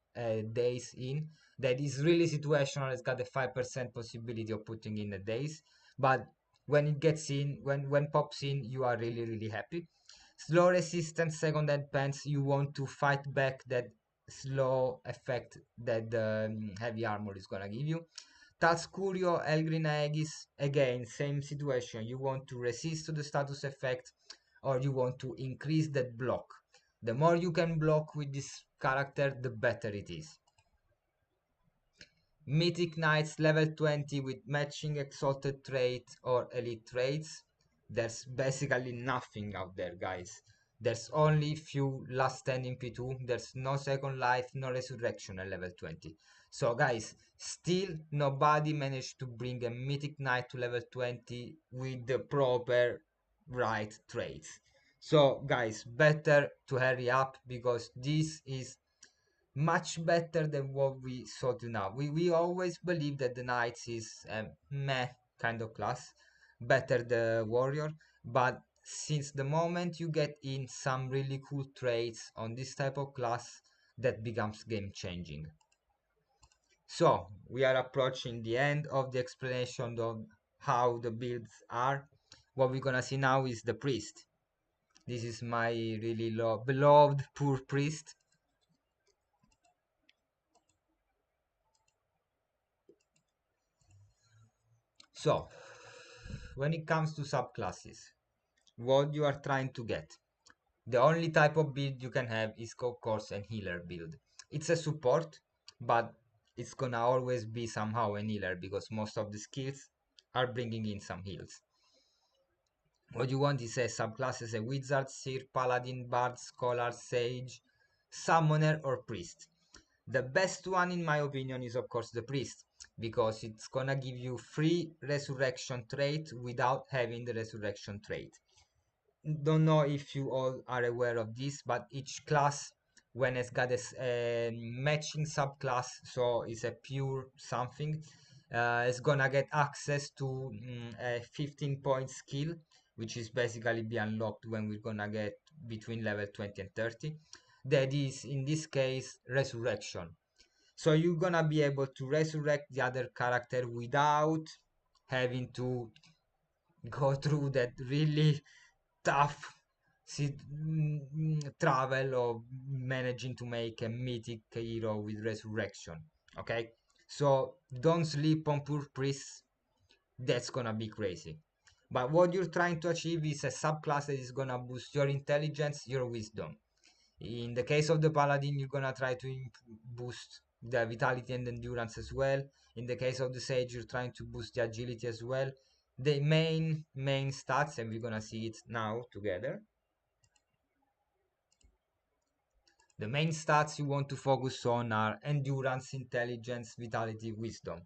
days in. That is really situational. It's got a 5% possibility of putting in a days, but when it gets in, when pops in, you are really happy. Slow resistance, second hand pants, you want to fight back that slow effect that the heavy armor is gonna give you. Talscurio, Elgrin Aegis, again, same situation. You want to resist to the status effect or you want to increase that block. The more you can block with this character, the better it is. Mythic Knights level 20 with matching exalted trait or elite traits. There's basically nothing out there, guys. There's only few last standing P2. There's no second life, no resurrection at level 20. So guys, still nobody managed to bring a Mythic Knight to level 20 with the proper right traits. So guys, better to hurry up because this is much better than what we saw to now. We always believe that the knights is a meh kind of class, better the warrior, but since the moment you get in some really cool traits on this type of class, that becomes game changing. So we are approaching the end of the explanation of how the builds are. What we're gonna see now is the priest. This is my really beloved poor priest. So when it comes to subclasses, what you are trying to get. The only type of build you can have is of course an healer build. It's a support, but it's gonna always be somehow an healer because most of the skills are bringing in some heals. What you want is a subclass as a wizard, seer, paladin, bard, scholar, sage, summoner, or priest. The best one in my opinion is of course the priest because it's gonna give you free resurrection trait without having the resurrection trait. Don't know if you all are aware of this, but each class when it's got a matching subclass, so it's a pure something, is gonna get access to a 15-point skill, which is basically be unlocked when we're gonna get between level 20 and 30. That is in this case resurrection. So you're gonna be able to resurrect the other character without having to go through that really tough travel of managing to make a mythic hero with resurrection. Okay, so don't sleep on poor priests. That's gonna be crazy. But what you're trying to achieve is a subclass that is gonna boost your intelligence, your wisdom. In the case of the paladin, you're gonna try to boost the vitality and endurance as well. In the case of the sage, you're trying to boost the agility as well. The main stats, and we're gonna see it now together. The main stats you want to focus on are endurance, intelligence, vitality, wisdom.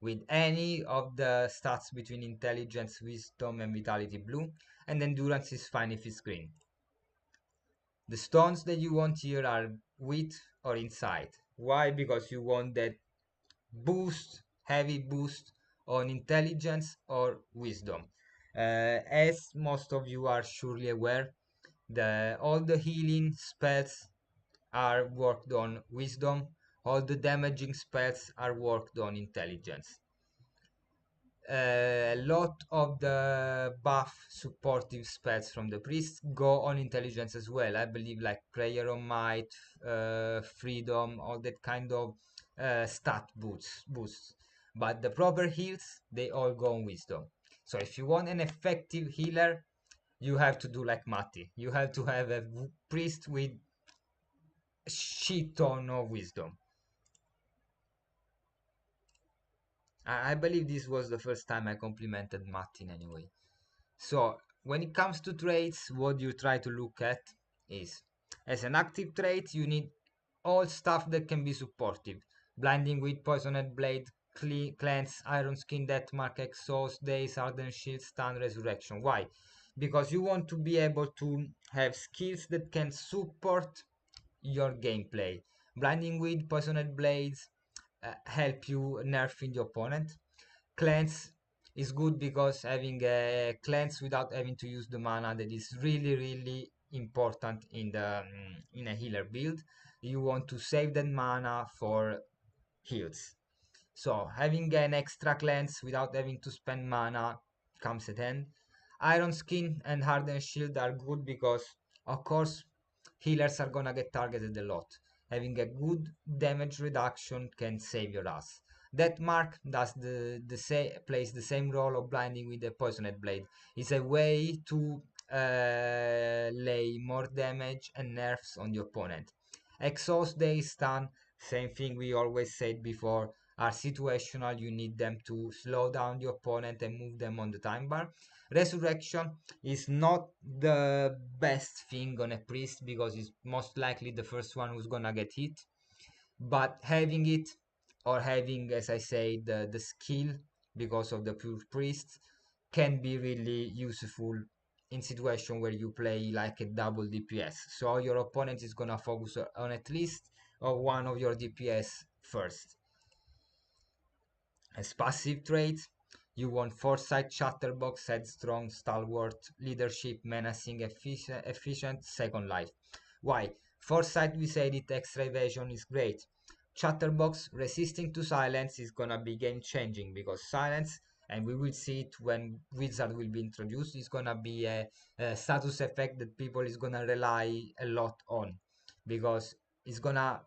With any of the stats between intelligence, wisdom, and vitality blue, and endurance is fine if it's green. The stones that you want here are with or inside. Why? Because you want that boost, heavy boost on intelligence or wisdom. As most of you are surely aware, all the healing spells are worked on wisdom, all the damaging spells are worked on intelligence. A lot of the buff supportive spells from the priest go on intelligence as well. I believe like prayer of might, freedom, all that kind of stat boosts. But the proper heals, they all go on wisdom. So if you want an effective healer, you have to do like Matti. You have to have a priest with shit ton of wisdom. I believe this was the first time I complimented Martin anyway. So when it comes to traits, what you try to look at is, as an active trait, you need all stuff that can be supportive. Blinding with Poisoned Blade, Cleanse, Iron Skin, Death Mark, Exhaust, Days, Ardent Shield, Stun, Resurrection. Why? Because you want to be able to have skills that can support your gameplay. Blinding with Poisoned Blades help you nerfing the opponent. Cleanse is good because having a cleanse without having to use the mana, that is really important in the in a healer build. You want to save that mana for heals. So having an extra cleanse without having to spend mana comes at hand. Iron Skin and Hardened Shield are good because Of course, healers are gonna get targeted a lot. Having a good damage reduction can save your ass. That mark does plays the same role of blinding with the poisoned blade. It's a way to lay more damage and nerfs on the opponent. Exhaust day stun, same thing we always said before, are situational. You need them to slow down the opponent and move them on the time bar. Resurrection is not the best thing on a priest because it's most likely the first one who's gonna get hit, but having it, or having, as I say, the skill because of the pure priest, can be really useful in situation where you play like a double DPS, so your opponent is gonna focus on at least one of your DPS first. As passive traits, you want Foresight, Chatterbox, Headstrong, Stalwart, Leadership, Menacing, Efficient, Second Life. Why? Foresight, we said it, extra evasion is great. Chatterbox, resisting to silence, is gonna be game changing because silence, and we will see it when Wizard will be introduced, is gonna be a status effect that people is gonna rely a lot on because it's gonna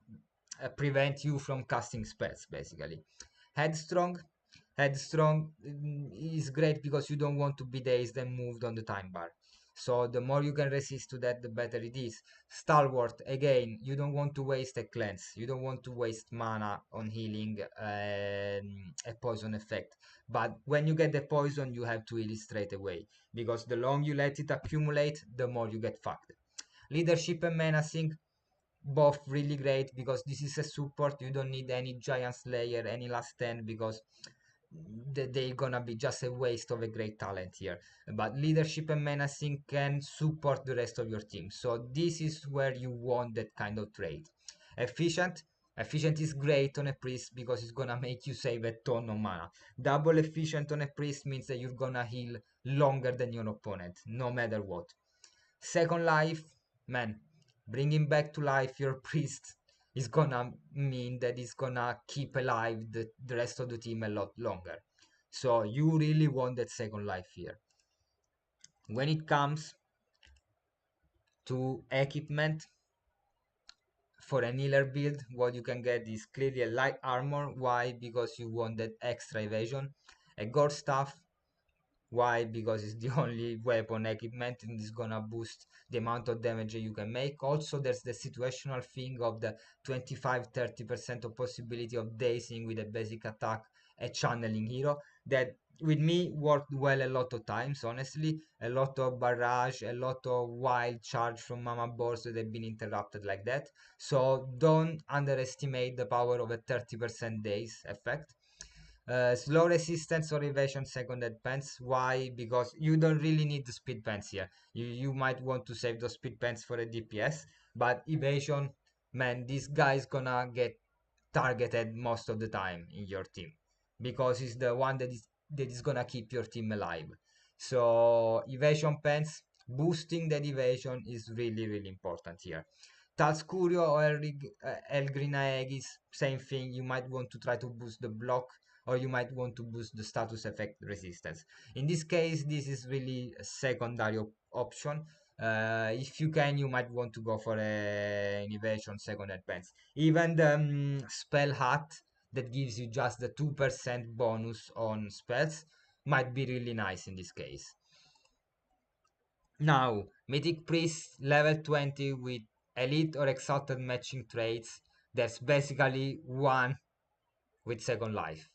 prevent you from casting spells basically. Headstrong. Headstrong is great because you don't want to be dazed and moved on the time bar. So the more you can resist to that, the better it is. Stalwart, again, you don't want to waste a cleanse. You don't want to waste mana on healing a poison effect. But when you get the poison, you have to heal it straight away. Because the longer you let it accumulate, the more you get fucked. Leadership and menacing, both really great because this is a support. You don't need any giant slayer, any last stand, because they're gonna be just a waste of a great talent here. But leadership and menacing can support the rest of your team, so this is where you want that kind of trait. Efficient. Efficient is great on a priest because it's gonna make you save a ton of mana. Double efficient on a priest means that you're gonna heal longer than your opponent no matter what. Second life, man, bringing back to life your priest is gonna mean that it's gonna keep alive the rest of the team a lot longer. So you really want that second life here. When it comes to equipment, for an healer build, what you can get is clearly a light armor. Why? Because you want that extra evasion. A gore staff. Why? Because it's the only weapon equipment and it's gonna boost the amount of damage you can make. Also, there's the situational thing of the 25-30% of possibility of dazing with a basic attack, a channeling hero, that with me worked well a lot of times, honestly. A lot of barrage, a lot of wild charge from mama boars that have been interrupted like that. So don't underestimate the power of a 30% daze effect. Slow resistance or evasion seconded pants. Why? Because you don't really need the speed pants here. You might want to save those speed pants for a DPS, but evasion, man, this guy's gonna get targeted most of the time in your team because he's the one that is gonna keep your team alive. So evasion pants, boosting that evasion is really really important here. Talscurio or Elgrina Egg is same thing. You might want to try to boost the block, or you might want to boost the status effect resistance. In this case, this is really a secondary option. If you can, you might want to go for an evasion second advance. Even the spell hat that gives you just the 2% bonus on spells might be really nice in this case. Now, Mythic Priest level 20 with Elite or Exalted matching traits. That's basically one with Second Life.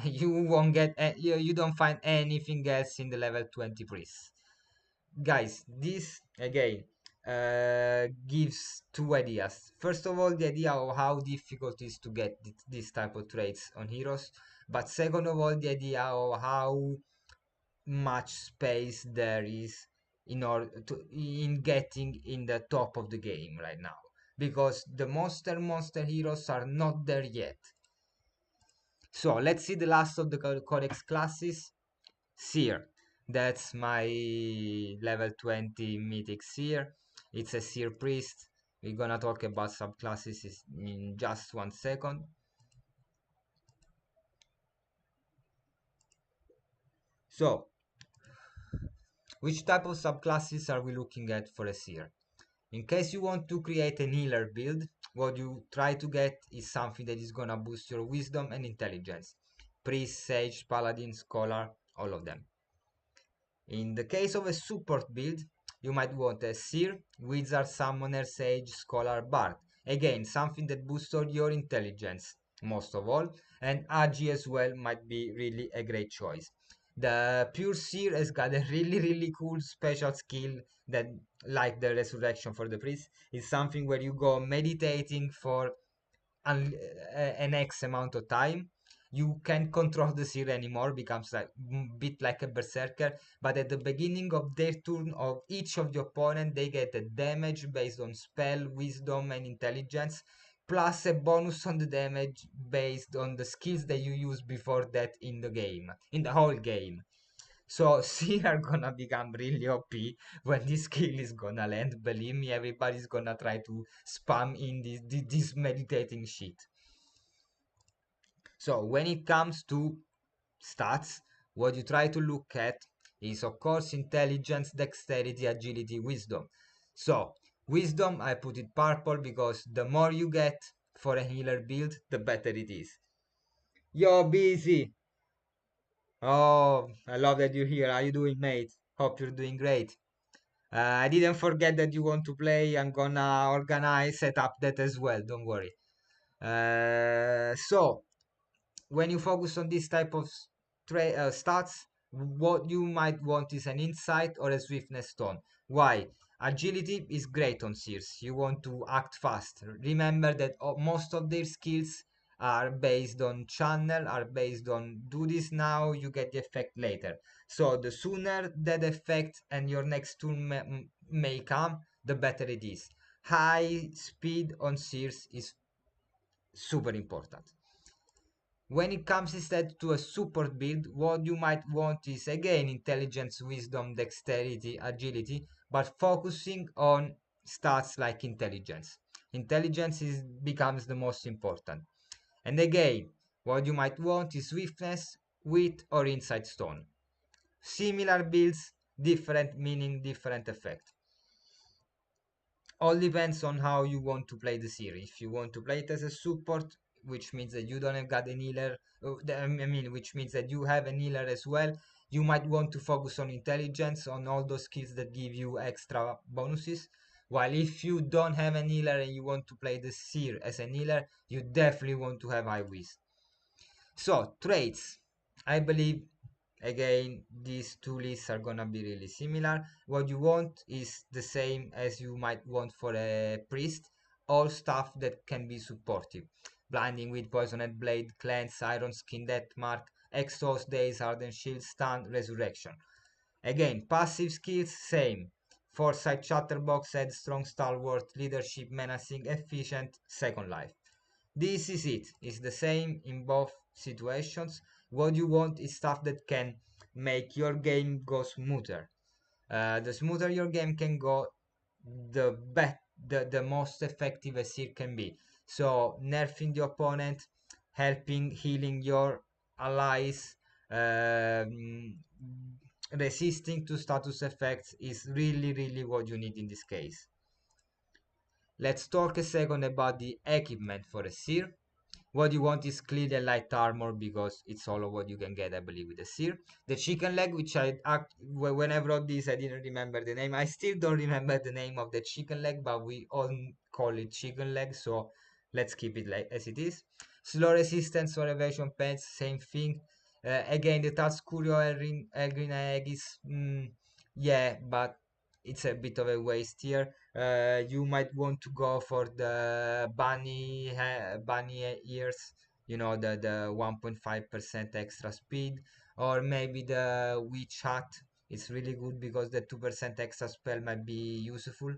You won't get, you don't find anything else in the level 20 Priest. Guys, this again gives two ideas. First of all, the idea of how difficult it is to get this type of traits on heroes. But second of all, the idea of how much space there is in getting in the top of the game right now, because the monster heroes are not there yet. So let's see the last of the codex classes. Seer, that's my level 20 mythic Seer. It's a Seer priest. We're gonna talk about subclasses in just 1 second. So which type of subclasses are we looking at for a Seer? In case you want to create an healer build, what you try to get is something that is gonna boost your wisdom and intelligence. Priest, sage, paladin, scholar, all of them. In the case of a support build, you might want a seer, wizard, summoner, sage, scholar, bard. Again, something that boosts all your intelligence, most of all, and AG as well might be really a great choice. The pure seer has got a really cool special skill that, like the resurrection for the priest, is something where you go meditating for an X amount of time. You can't control the seer anymore, becomes like bit like a berserker. But at the beginning of their turn, of each of the opponent, they get a damage based on spell, wisdom, and intelligence, plus a bonus on the damage based on the skills that you use before that in the game, in the whole game. So seer are gonna become really OP when this skill is gonna land. Believe me, everybody's gonna try to spam in this meditating shit. So when it comes to stats, what you try to look at is of course intelligence, dexterity, agility, wisdom. So wisdom, I put it purple because the more you get for a healer build, the better it is. Yo, busy. Oh, I love that you're here. How you doing, mate? Hope you're doing great. I didn't forget that you want to play. I'm gonna organize, set up that as well. Don't worry. So when you focus on this type of stats, what you might want is an insight or a swiftness stone. Why? Agility is great on seers. You want to act fast. Remember that most of their skills are based on channel, are based on do this now, you get the effect later. So the sooner that effect and your next turn may come, the better it is. High speed on seers is super important. When it comes instead to a support build, what you might want is again intelligence, wisdom, dexterity, agility, but focusing on stats like intelligence. Intelligence becomes the most important. And again, what you might want is swiftness, wit, or insight stone. Similar builds, different meaning, different effect. All depends on how you want to play the series. If you want to play it as a support, which means that you don't have got an healer, which means that you have an healer as well, you might want to focus on intelligence, on all those skills that give you extra bonuses. While if you don't have an healer and you want to play the seer as an healer, you definitely want to have high whiz. So traits, I believe again these two lists are gonna be really similar. What you want is the same as you might want for a priest, all stuff that can be supportive. Blinding with poisoned blade, cleanse, iron skin, death mark, exhaust days, hardened shield, stun, resurrection. Again, passive skills same. Foresight, chatterbox, headstrong, stalwart, leadership, menacing, efficient, second life. This is it. It's the same in both situations. What you want is stuff that can make your game go smoother. The smoother your game can go, the most effective a seer can be. So nerfing the opponent, helping healing your allies, um, resisting to status effects is really what you need in this case. Let's talk a second about the equipment for a seer. What you want is clean and light armor because it's all of what you can get, I believe, with the seer. The chicken leg, which when I wrote this, I didn't remember the name. I still don't remember the name of the chicken leg, but we all call it chicken leg, so let's keep it like as it is. Slow resistance or evasion pants, same thing. Again, the Tatskurio Elgreen egg is, yeah, but it's a bit of a waste here. You might want to go for the bunny ears, the 1.5% extra speed, or maybe the witch hat. It's really good because the 2% extra spell might be useful.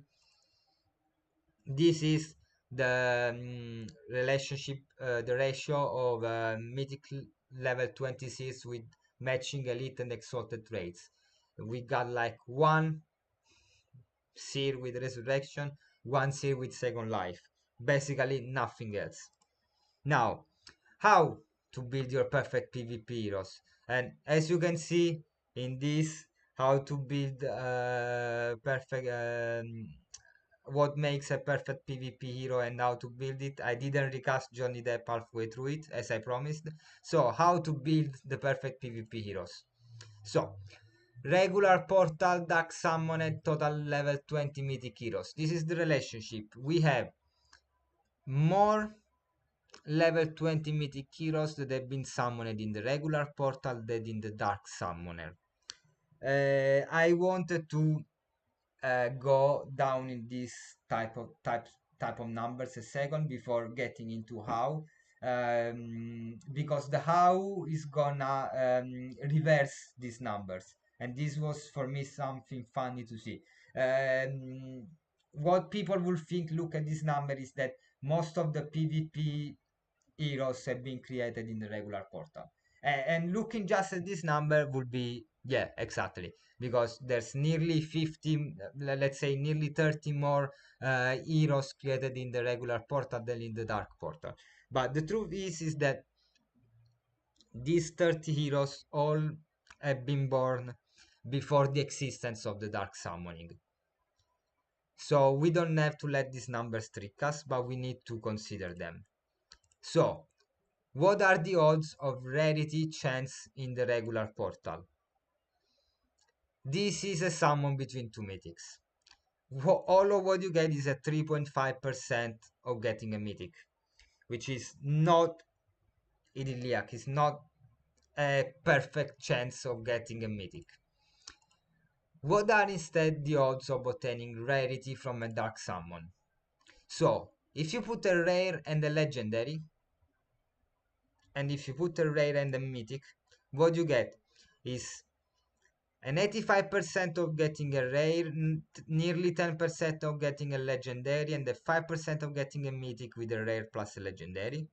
This is the relationship, the ratio of mythic level 26 with matching elite and exalted traits. We got like one seer with resurrection, one seer with second life. Basically, nothing else. Now, how to build your perfect PvP heroes? And as you can see in this, how to build perfect what makes a perfect PvP hero and how to build it. I didn't recast Johnny Depp halfway through it, as I promised. So, how to build the perfect PvP heroes? So, regular portal, dark summon, and total level 20 mythic heroes. This is the relationship. We have more level 20 mythic heroes that have been summoned in the regular portal than in the dark summoner. I wanted to go down in this type of numbers a second before getting into how, because the how is gonna reverse these numbers, and this was for me something funny to see. What people will think, look at this number, is that most of the PvP heroes have been created in the regular portal. And looking just at this number would be, yeah, exactly, because there's nearly 50, let's say nearly 30 more heroes created in the regular portal than in the dark portal. But the truth is that these 30 heroes all have been born before the existence of the dark summoning. So we don't have to let these numbers trick us, but we need to consider them. So, what are the odds of rarity chance in the regular portal? This is a summon between two mythics. All of what you get is a 3.5% of getting a mythic, which is not idyllic, it's not a perfect chance of getting a mythic. What are instead the odds of obtaining rarity from a dark summon? So, if you put a rare and a legendary, and if you put a rare and a mythic, what you get is an 85% of getting a rare, nearly 10% of getting a legendary, and a 5% of getting a mythic with a rare plus a legendary.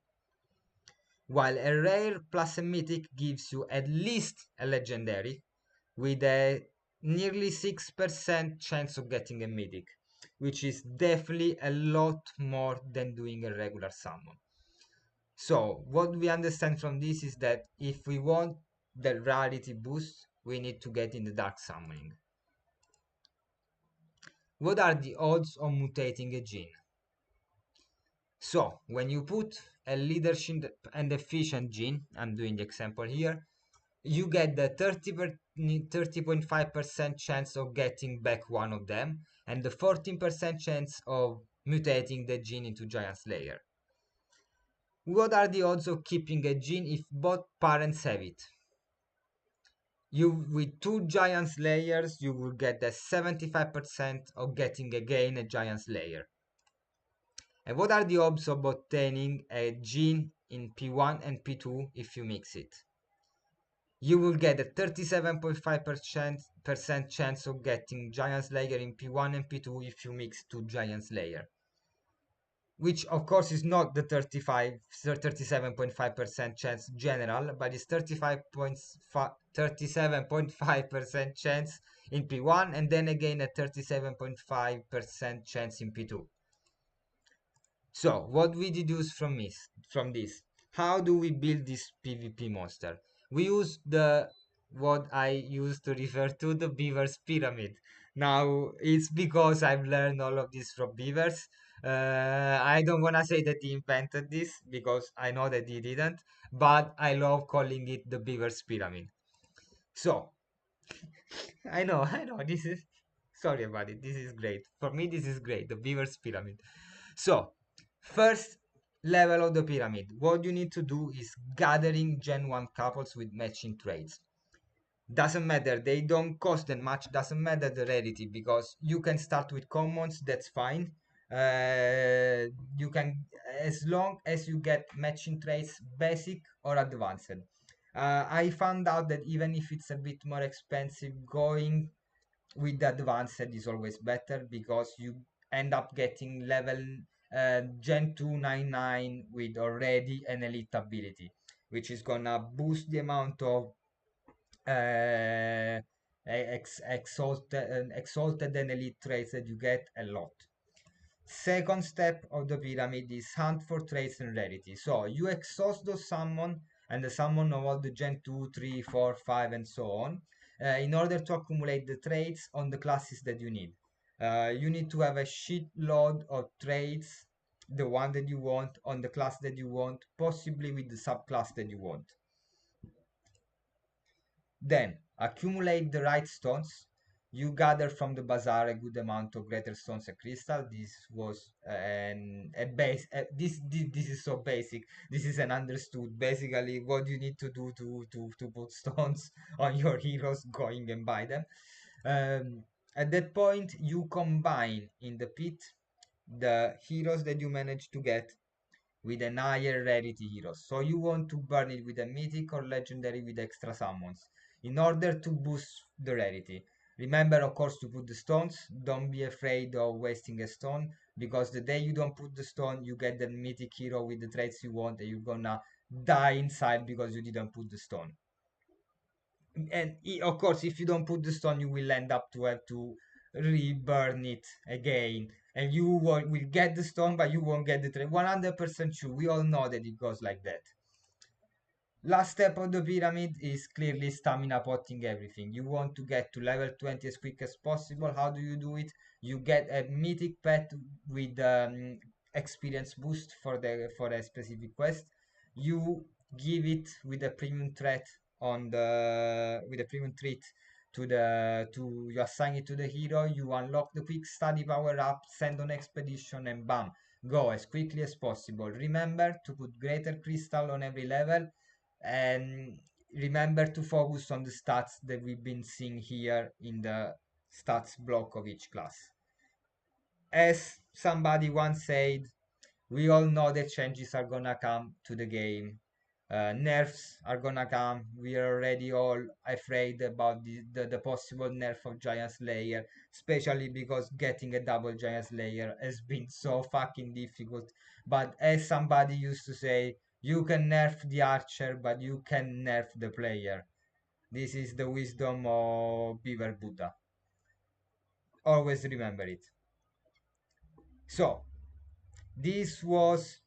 While a rare plus a mythic gives you at least a legendary, with a nearly 6% chance of getting a mythic, which is definitely a lot more than doing a regular summon. So, what we understand from this is that if we want the rarity boost, we need to get in the dark summoning. What are the odds of mutating a gene? So, when you put a leadership and efficient gene, I'm doing the example here, you get the 30.5% chance of getting back one of them, and the 14% chance of mutating the gene into Giant Slayer. What are the odds of keeping a gene if both parents have it? With two Giant Slayers, you will get the 75% of getting again a Giant Slayer. And what are the odds of obtaining a gene in P1 and P2 if you mix it? You will get a 37.5% chance of getting Giant Slayer in P1 and P2 if you mix two Giant Slayer. Which of course is not the 37.5% chance general, but it's 37.5% chance in P1 and then again a 37.5% chance in P2. So, what we deduce from this? How do we build this PvP monster? We use what I used to refer to the Beaver's Pyramid. Now, it's because I've learned all of this from Beavers. I don't want to say that he invented this because I know that he didn't, but I love calling it the Beaver's Pyramid. So, I know, this is, sorry about it, this is great. For me, this is great, the Beaver's Pyramid. So, first level of the pyramid, what you need to do is gathering Gen 1 couples with matching traits. Doesn't matter, they don't cost that much, doesn't matter the rarity, because you can start with commons, that's fine. You can, as long as you get matching traits, basic or advanced. I found out that even if it's a bit more expensive, going with the advanced is always better because you end up getting level Gen 299 with already an elite ability, which is gonna boost the amount of exalted and elite traits that you get a lot. Second step of the pyramid is hunt for traits and rarity. So you exhaust those summon and the summon of all the Gen 2, 3, 4, 5 and so on in order to accumulate the traits on the classes that you need. You need to have a shitload of traits, the one that you want, on the class that you want, possibly with the subclass that you want. Then accumulate the right stones. You gather from the bazaar a good amount of greater stones and crystal. This was a base. This is so basic. This is an understood. Basically, what you need to do to put stones on your heroes, going and buy them. Um, at that point, you combine in the pit the heroes that you manage to get with an higher rarity heroes. So you want to burn it with a mythic or legendary with extra summons in order to boost the rarity. Remember, of course, to put the stones. Don't be afraid of wasting a stone, because the day you don't put the stone, you get the mythic hero with the traits you want, and you're gonna die inside because you didn't put the stone. And of course, if you don't put the stone, you will end up to have to reburn it again, and you will get the stone, but you won't get the trait. 100% true. We all know that it goes like that. Last step of the pyramid is clearly stamina potting everything. You want to get to level 20 as quick as possible. How do you do it? You get a mythic pet with experience boost for a specific quest. You give it with a premium threat on the with a premium treat to you assign it to the hero. You unlock the quick study power up, send on expedition, and bam, go as quickly as possible. Remember to put greater crystal on every level, and remember to focus on the stats that we've been seeing here in the stats block of each class. As somebody once said, we all know that changes are gonna come to the game. Nerfs are gonna come. We are already all afraid about the possible nerf of Giant Slayer, especially because getting a double Giant Slayer has been so fucking difficult. But as somebody used to say, you can nerf the archer, but you can nerf the player. This is the wisdom of Beaver Buddha. Always remember it. So, this was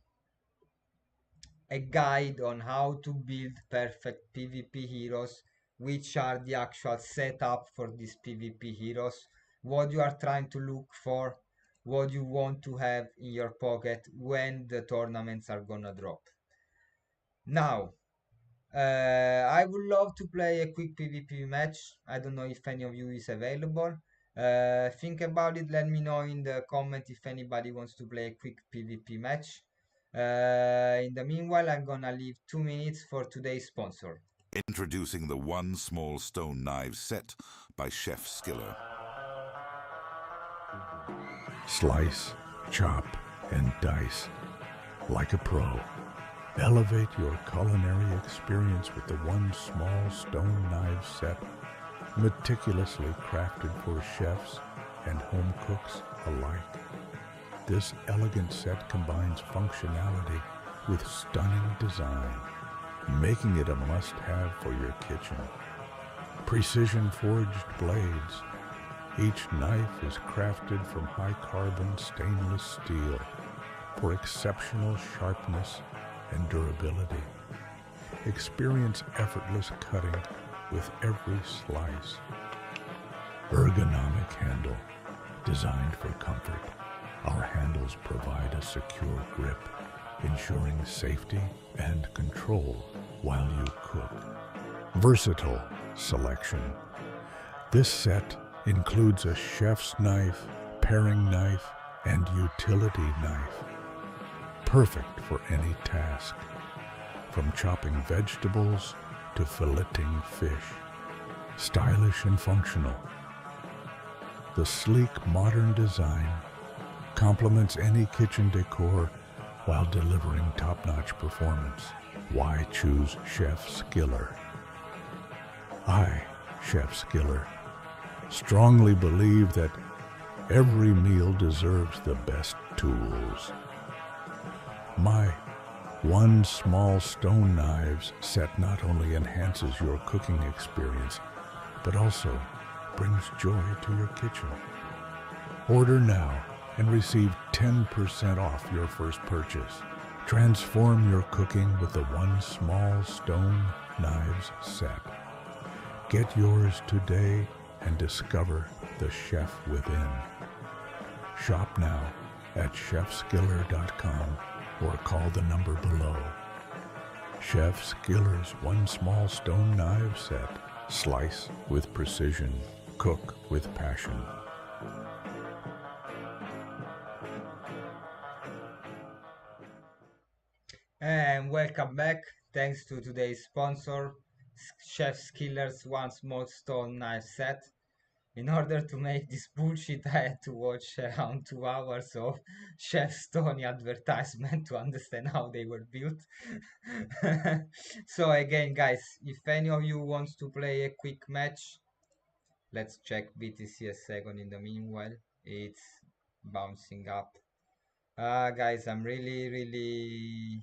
a guide on how to build perfect PvP heroes, which are the actual setup for these PvP heroes, what you are trying to look for, what you want to have in your pocket when the tournaments are gonna drop. Now, I would love to play a quick PvP match. I don't know if any of you is available. Think about it. Let me know in the comment if anybody wants to play a quick PvP match. In the meanwhile, I'm gonna leave 2 minutes for today's sponsor. Introducing the One Small Stone Knives set by Chef Skiller. Slice, chop, and dice like a pro. Elevate your culinary experience with the One Small Stone Knives set, meticulously crafted for chefs and home cooks alike. This elegant set combines functionality with stunning design, making it a must-have for your kitchen. Precision-forged blades. Each knife is crafted from high-carbon stainless steel for exceptional sharpness and durability. Experience effortless cutting with every slice. Ergonomic handle, designed for comfort. Our handles provide a secure grip, ensuring safety and control while you cook. Versatile selection. This set includes a chef's knife, paring knife, and utility knife. Perfect for any task, from chopping vegetables to filleting fish. Stylish and functional. The sleek modern design complements any kitchen decor while delivering top-notch performance. Why choose Chef Skiller? I, Chef Skiller, strongly believe that every meal deserves the best tools. My One Small Stone Knives set not only enhances your cooking experience, but also brings joy to your kitchen. Order now and receive 10% off your first purchase. Transform your cooking with the One Small Stone Knives set. Get yours today and discover the chef within. Shop now at chefskiller.com or call the number below. Chef Skiller's one small stone knife set. Slice with precision. Cook with passion. And welcome back. Thanks to today's sponsor, Chef Skiller's one small stone knife set. In order to make this bullshit, I had to watch around 2 hours of Chef Stony advertisement to understand how they were built. So again, guys, if any of you wants to play a quick match, let's check BTC a second in the meanwhile. It's bouncing up. Guys, I'm really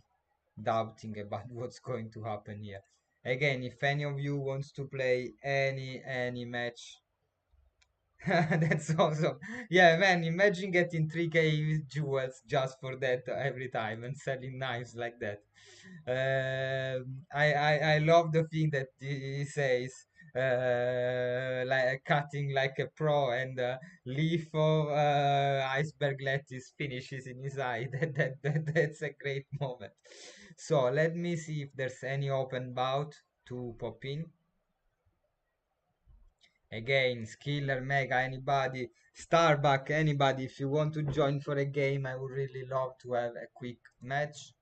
doubting about what's going to happen here. Again, if any of you wants to play any match, that's awesome. Yeah, man, imagine getting 3k jewels just for that every time and selling knives like that. I love the thing that he says, like cutting like a pro, and leaf of iceberg lettuce finishes in his eye. That's a great moment. So let me see if there's any open bout to pop in. Again, Skiller, Mega, anybody, Starbuck, anybody, if you want to join for a game, I would really love to have a quick match.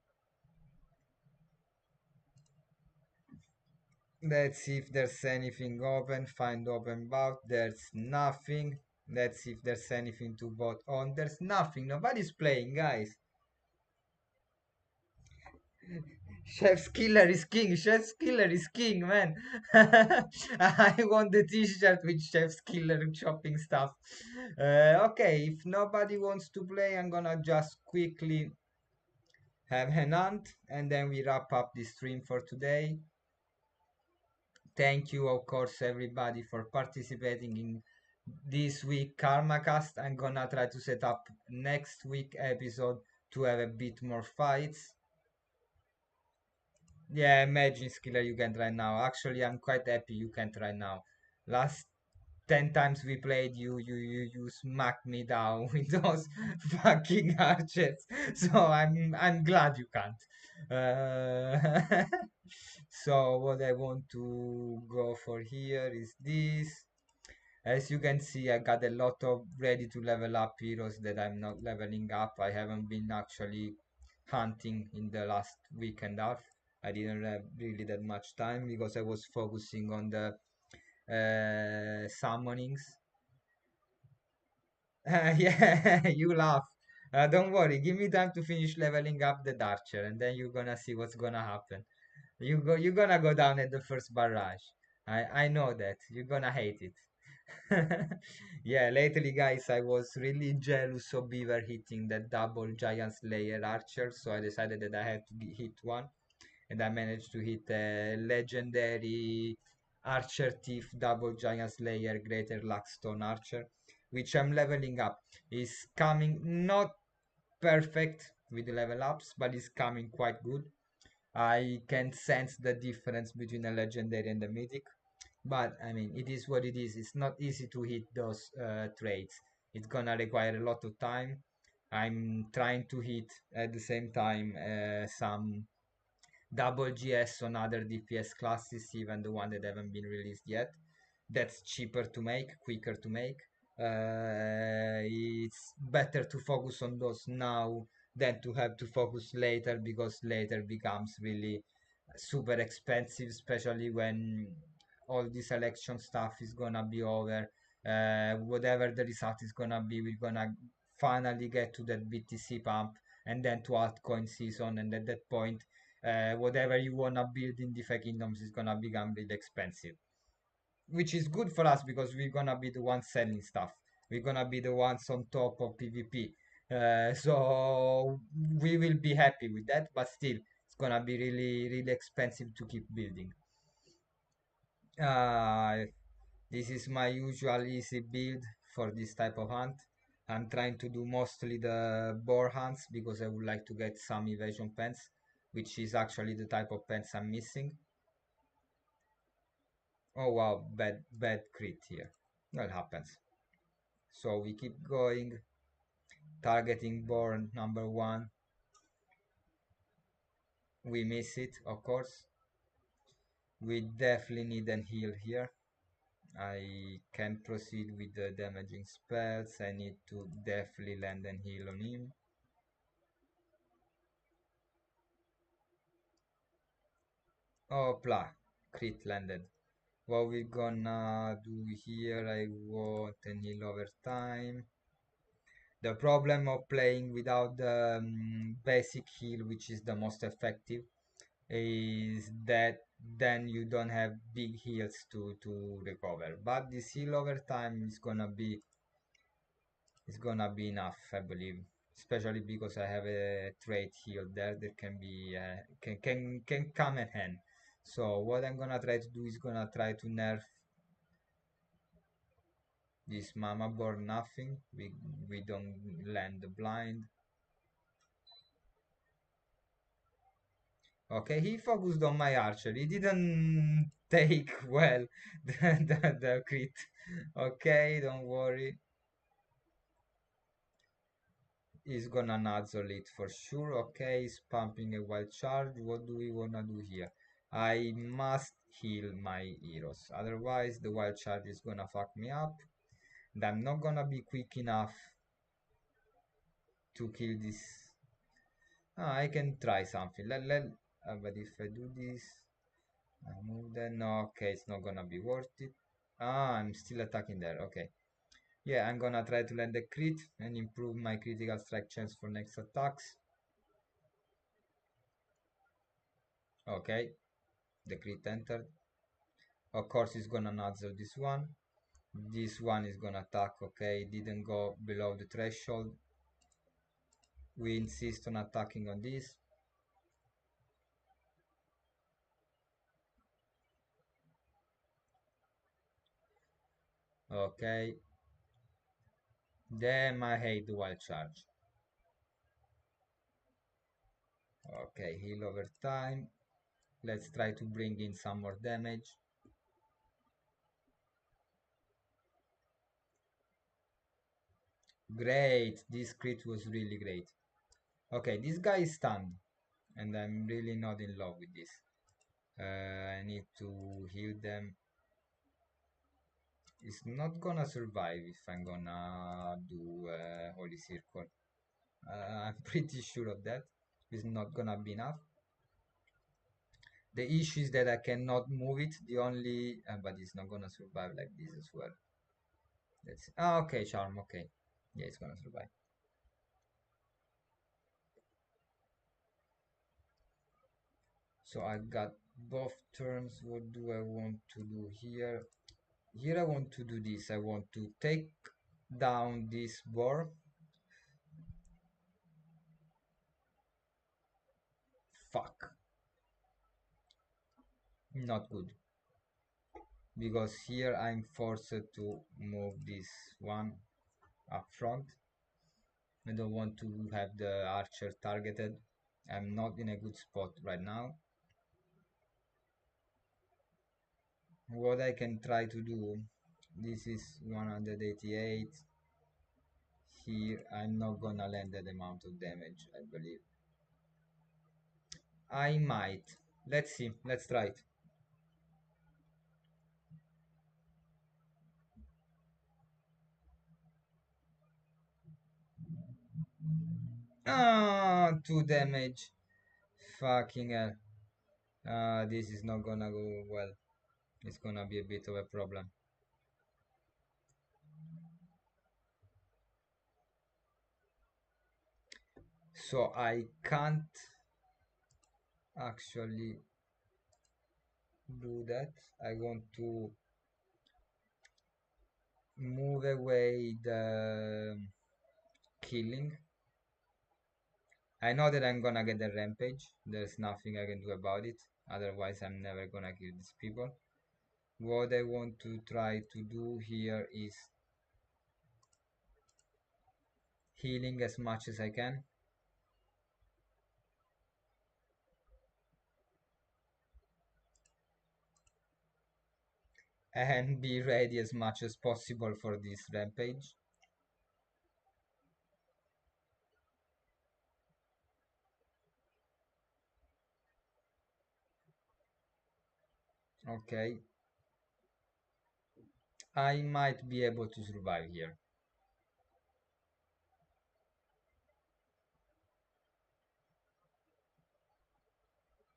Let's see if there's anything open. Find open bout. There's nothing. Let's see if there's anything to vote on. There's nothing. Nobody's playing, guys. Chef's Killer is king. Chef's Killer is king, man. I want the t-shirt with Chef's Killer chopping stuff. Okay, if nobody wants to play, I'm gonna just quickly have an hunt and then we wrap up the stream for today. Thank you, of course, everybody for participating in this week KarmaKast. I'm gonna try to set up next week episode to have a bit more fights. Yeah, imagine Skiller you can't right now. Actually, I'm quite happy you can't right now. Last 10 times we played, you smacked me down with those fucking archers. So I'm glad you can't. So what I want to go for here is this. As you can see, I got a lot of ready to level up heroes that I'm not leveling up. I haven't been actually hunting in the last week and a half. I didn't have really that much time because I was focusing on the summonings. Yeah, you laugh. Don't worry, give me time to finish leveling up the Archer, and then you're gonna see what's gonna happen. You're gonna go down at the first barrage. I know that. You're gonna hate it. Yeah, lately, guys, I was really jealous of Beaver hitting that double Giant Slayer Archer, so I decided that I had to hit one, and I managed to hit a legendary Archer Thief double Giant Slayer Greater Luckstone Archer, which I'm leveling up. Is coming not perfect with the level ups, but it's coming quite good. I can sense the difference between a legendary and a mythic, but I mean, it is what it is. It's not easy to hit those traits. It's gonna require a lot of time. I'm trying to hit at the same time some double GS on other DPS classes, even the one that haven't been released yet. That's cheaper to make, quicker to make. It's better to focus on those now than to have to focus later, because later becomes really super expensive, especially when all this election stuff is gonna be over. Whatever the result is gonna be, we're gonna finally get to that BTC pump and then to altcoin season, and at that point whatever you wanna build in Defikingdoms is gonna become really expensive, which is good for us because we're gonna be the ones selling stuff. We're gonna be the ones on top of PvP. So we will be happy with that, but still, it's gonna be really expensive to keep building. Uh, this is my usual easy build for this type of hunt. I'm trying to do mostly the boar hunts because I would like to get some evasion pens, which is actually the type of pens I'm missing. Oh wow, bad crit here. That happens. So we keep going. Targeting board number 1. We miss it, of course. We definitely need an heal here. I can't proceed with the damaging spells. I need to definitely land an heal on him. Oh, pla, crit landed. What we gonna do here? I want an heal over time. The problem of playing without the basic heal, which is the most effective, is that then you don't have big heals to recover. But this heal over time is gonna be enough, I believe. Especially because I have a trait heal there that can be can come in hand. So what I'm gonna try to do is gonna try to nerf this mama board nothing. We don't land the blind. Okay, he focused on my archer. He didn't take well the crit. Okay, don't worry. He's gonna nuzzle it for sure. Okay, he's pumping a wild charge. What do we wanna do here? I must heal my heroes. Otherwise, the wild charge is gonna fuck me up. And I'm not gonna be quick enough to kill this. I can try something. But if I do this, I move then. No, okay, it's not gonna be worth it. I'm still attacking there. Okay. Yeah, I'm gonna try to land a crit and improve my critical strike chance for next attacks. Okay, the crit entered. Of course, it's gonna nuzzle this one. This one is gonna attack. Okay, didn't go below the threshold. We insist on attacking on this. Okay. Damn, I hate the wild charge. Okay, heal over time. Let's try to bring in some more damage. Great, this crit was really great. Okay, this guy is stunned, and I'm really not in love with this. I need to heal them. It's not gonna survive if I'm gonna do Holy Circle. I'm pretty sure of that. It's not gonna be enough. The issue is that I cannot move it. The only... but it's not gonna survive like this as well. Let's see. Ah, okay, Charm, okay. Yeah, it's gonna survive. So I got both turns. What do I want to do here? Here I want to do this. I want to take down this boar. Fuck. Not good. Because here I'm forced to move this one up front. I don't want to have the archer targeted. I'm not in a good spot right now. What I can try to do, this is 188. Here I'm not gonna land that amount of damage, I believe. I might. Let's see, let's try it. Ah, 2 damage. Fucking hell. This is not gonna go well. It's gonna be a bit of a problem. So I can't actually do that. I want to move away the killing. I know that I'm gonna get a rampage. There's nothing I can do about it. Otherwise, I'm never gonna kill these people. What I want to try to do here is healing as much as I can. And be ready as much as possible for this rampage. Okay, I might be able to survive here.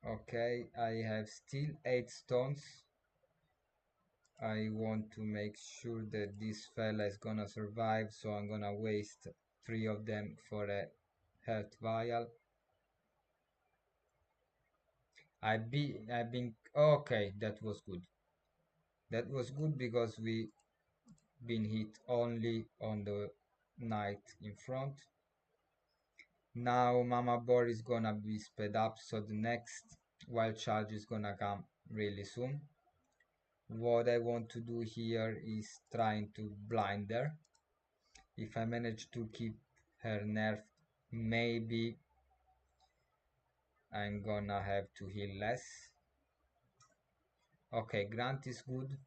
Okay, I have still 8 stones. I want to make sure that this fella is gonna survive, so I'm gonna waste 3 of them for a health vial. I've been okay, that was good. That was good because we been hit only on the knight in front. Now Mama Boar is gonna be sped up, so the next wild charge is gonna come really soon. What I want to do here is trying to blind her. If I manage to keep her nerfed, maybe I'm gonna have to heal less. Okay, Grant is good.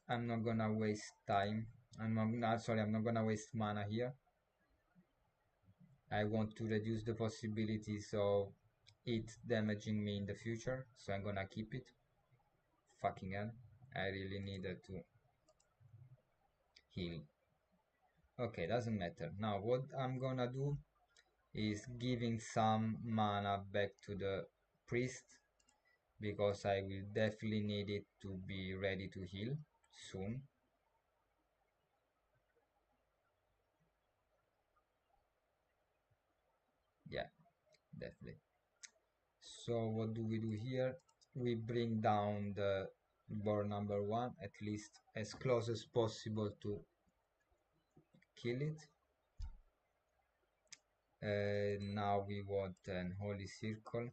I'm not gonna waste time. I'm not gonna waste mana here. I want to reduce the possibilities of it damaging me in the future, so I'm gonna keep it. Fucking hell, I really needed to heal. Okay, doesn't matter. Now what I'm gonna do is giving some mana back to the priest, because I will definitely need it to be ready to heal soon. Yeah, definitely. So what do we do here? We bring down the board number 1, at least as close as possible to kill it. Now we want an holy circle.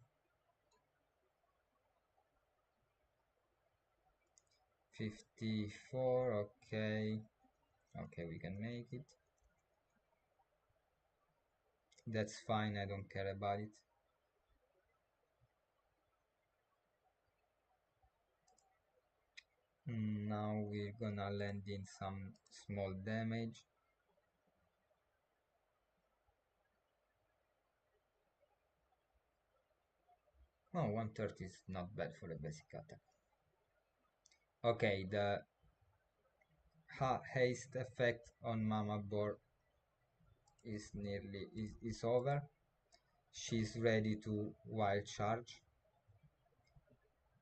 54, okay. Okay, we can make it. That's fine, I don't care about it. Now we're gonna land in some small damage. Oh, 130 is not bad for a basic attack. Okay, the haste effect on Mama Boar is over. She's ready to wild charge,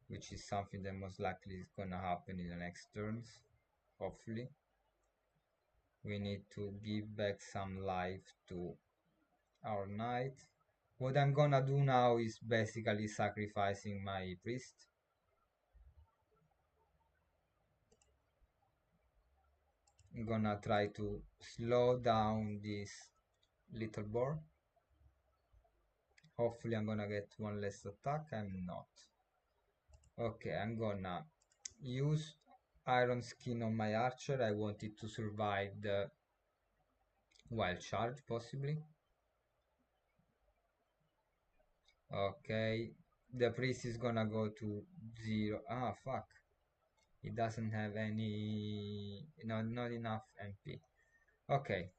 which is something that most likely is gonna happen in the next turns, hopefully. We need to give back some life to our knight. What I'm gonna do now is basically sacrificing my priest. I'm gonna try to slow down this little boar. Hopefully I'm gonna get one less attack. I'm not. Okay, I'm gonna use iron skin on my archer. I want it to survive the wild charge, possibly. Okay, the priest is gonna go to 0. Ah, fuck. It doesn't have any... No, not enough MP. Okay.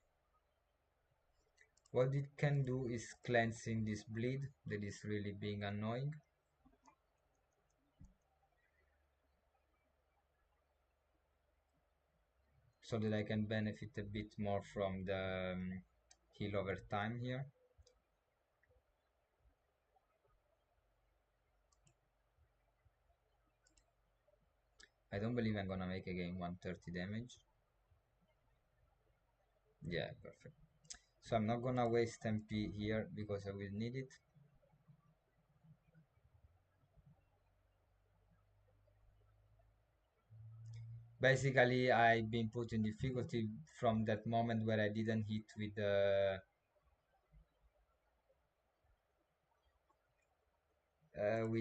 What it can do is cleansing this bleed that is really being annoying. So that I can benefit a bit more from the heal over time here. I don't believe I'm gonna make again 130 damage. Yeah, perfect. So I'm not gonna waste MP here because I will need it. Basically, I've been put in difficulty from that moment where I didn't hit with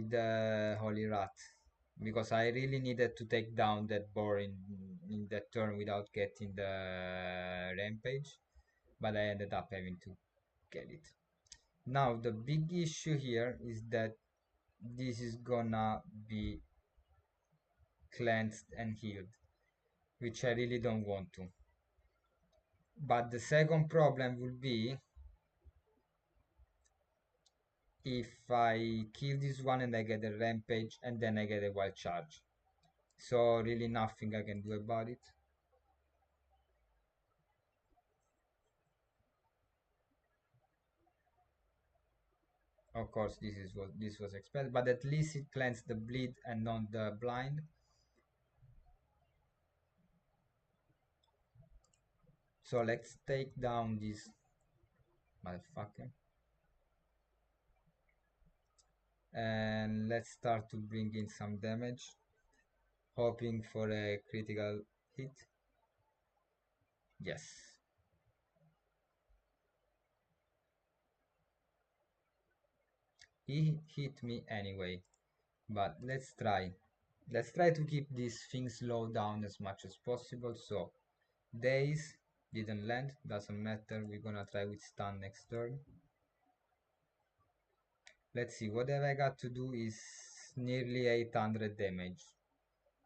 the Holy Rat, because I really needed to take down that boar in that turn without getting the rampage, but I ended up having to get it. Now the big issue here is that this is gonna be cleansed and healed, which I really don't want to. But the second problem will be if I kill this one and I get a rampage and then I get a wild charge. So really nothing I can do about it. Of course, this was expected, but at least it cleansed the bleed and not the blind. So let's take down this motherfucker. And let's start to bring in some damage, hoping for a critical hit. Yes. He hit me anyway, but let's try. Let's try to keep these things low down as much as possible. So, days didn't land, doesn't matter. We're gonna try with stun next turn. Let's see, whatever I got to do is nearly 800 damage,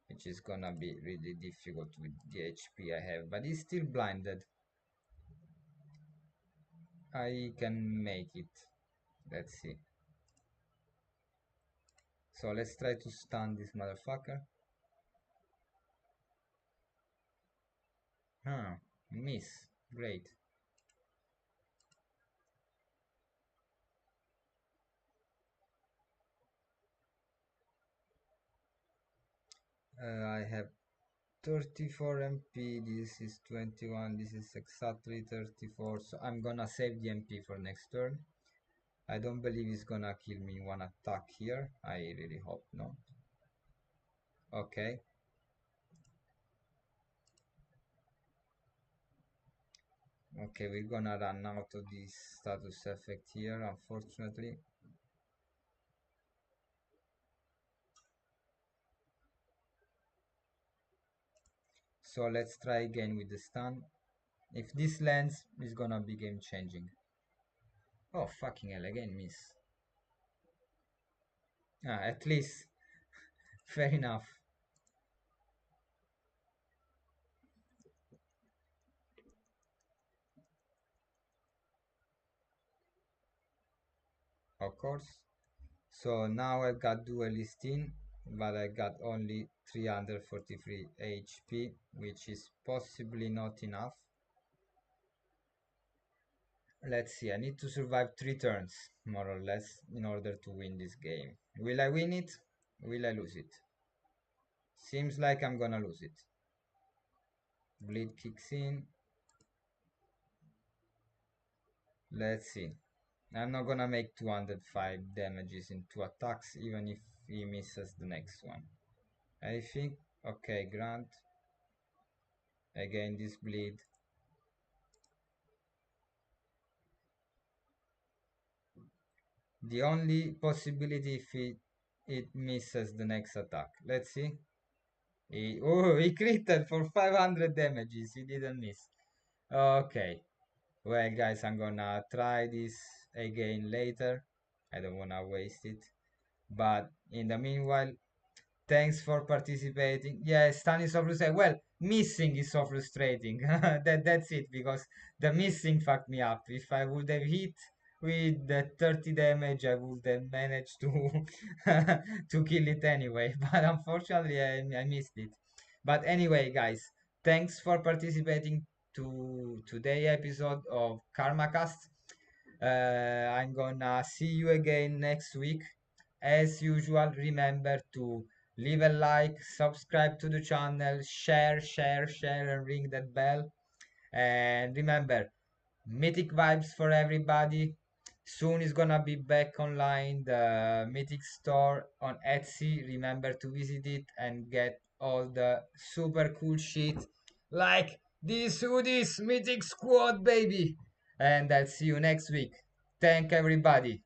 which is gonna be really difficult with the HP I have, but he's still blinded. I can make it. Let's see. So let's try to stun this motherfucker. Huh, miss. Great. I have 34 MP, this is 21, this is exactly 34, so I'm gonna save the MP for next turn. I don't believe he's gonna kill me in one attack here, I really hope not. Okay. Okay, we're gonna run out of this status effect here, unfortunately. So let's try again with the stun. If this lands, it's gonna be game changing. Oh, fucking hell, again miss. Ah, at least. Fair enough. Of course. So now I've got duelist in, but I got only 343 HP, which is possibly not enough. Let's see, I need to survive 3 turns, more or less, in order to win this game. Will I win it? Will I lose it? Seems like I'm gonna lose it. Bleed kicks in. Let's see. I'm not gonna make 205 damages in 2 attacks, even if he misses the next one. I think, okay, grant. Again, this bleed. The only possibility if it misses the next attack. Let's see. He critted for 500 damages. He didn't miss. Okay. Well, guys, I'm gonna try this again later. I don't wanna waste it. But in the meanwhile, thanks for participating. Yeah, Stan is so frustrating. Well, missing is so frustrating. That's it, because the missing fucked me up. If I would have hit with the 30 damage, I would have managed to to kill it anyway. But unfortunately, I missed it. But anyway, guys, thanks for participating to today episode of KarmaKast. I'm gonna see you again next week. As usual, remember to leave a like, subscribe to the channel, share, and ring that bell. And remember, Mythic vibes for everybody. Soon is gonna be back online, the Mythic store on Etsy. Remember to visit it and get all the super cool shit like these hoodies, Mythic Squad, baby. And I'll see you next week. Thank everybody.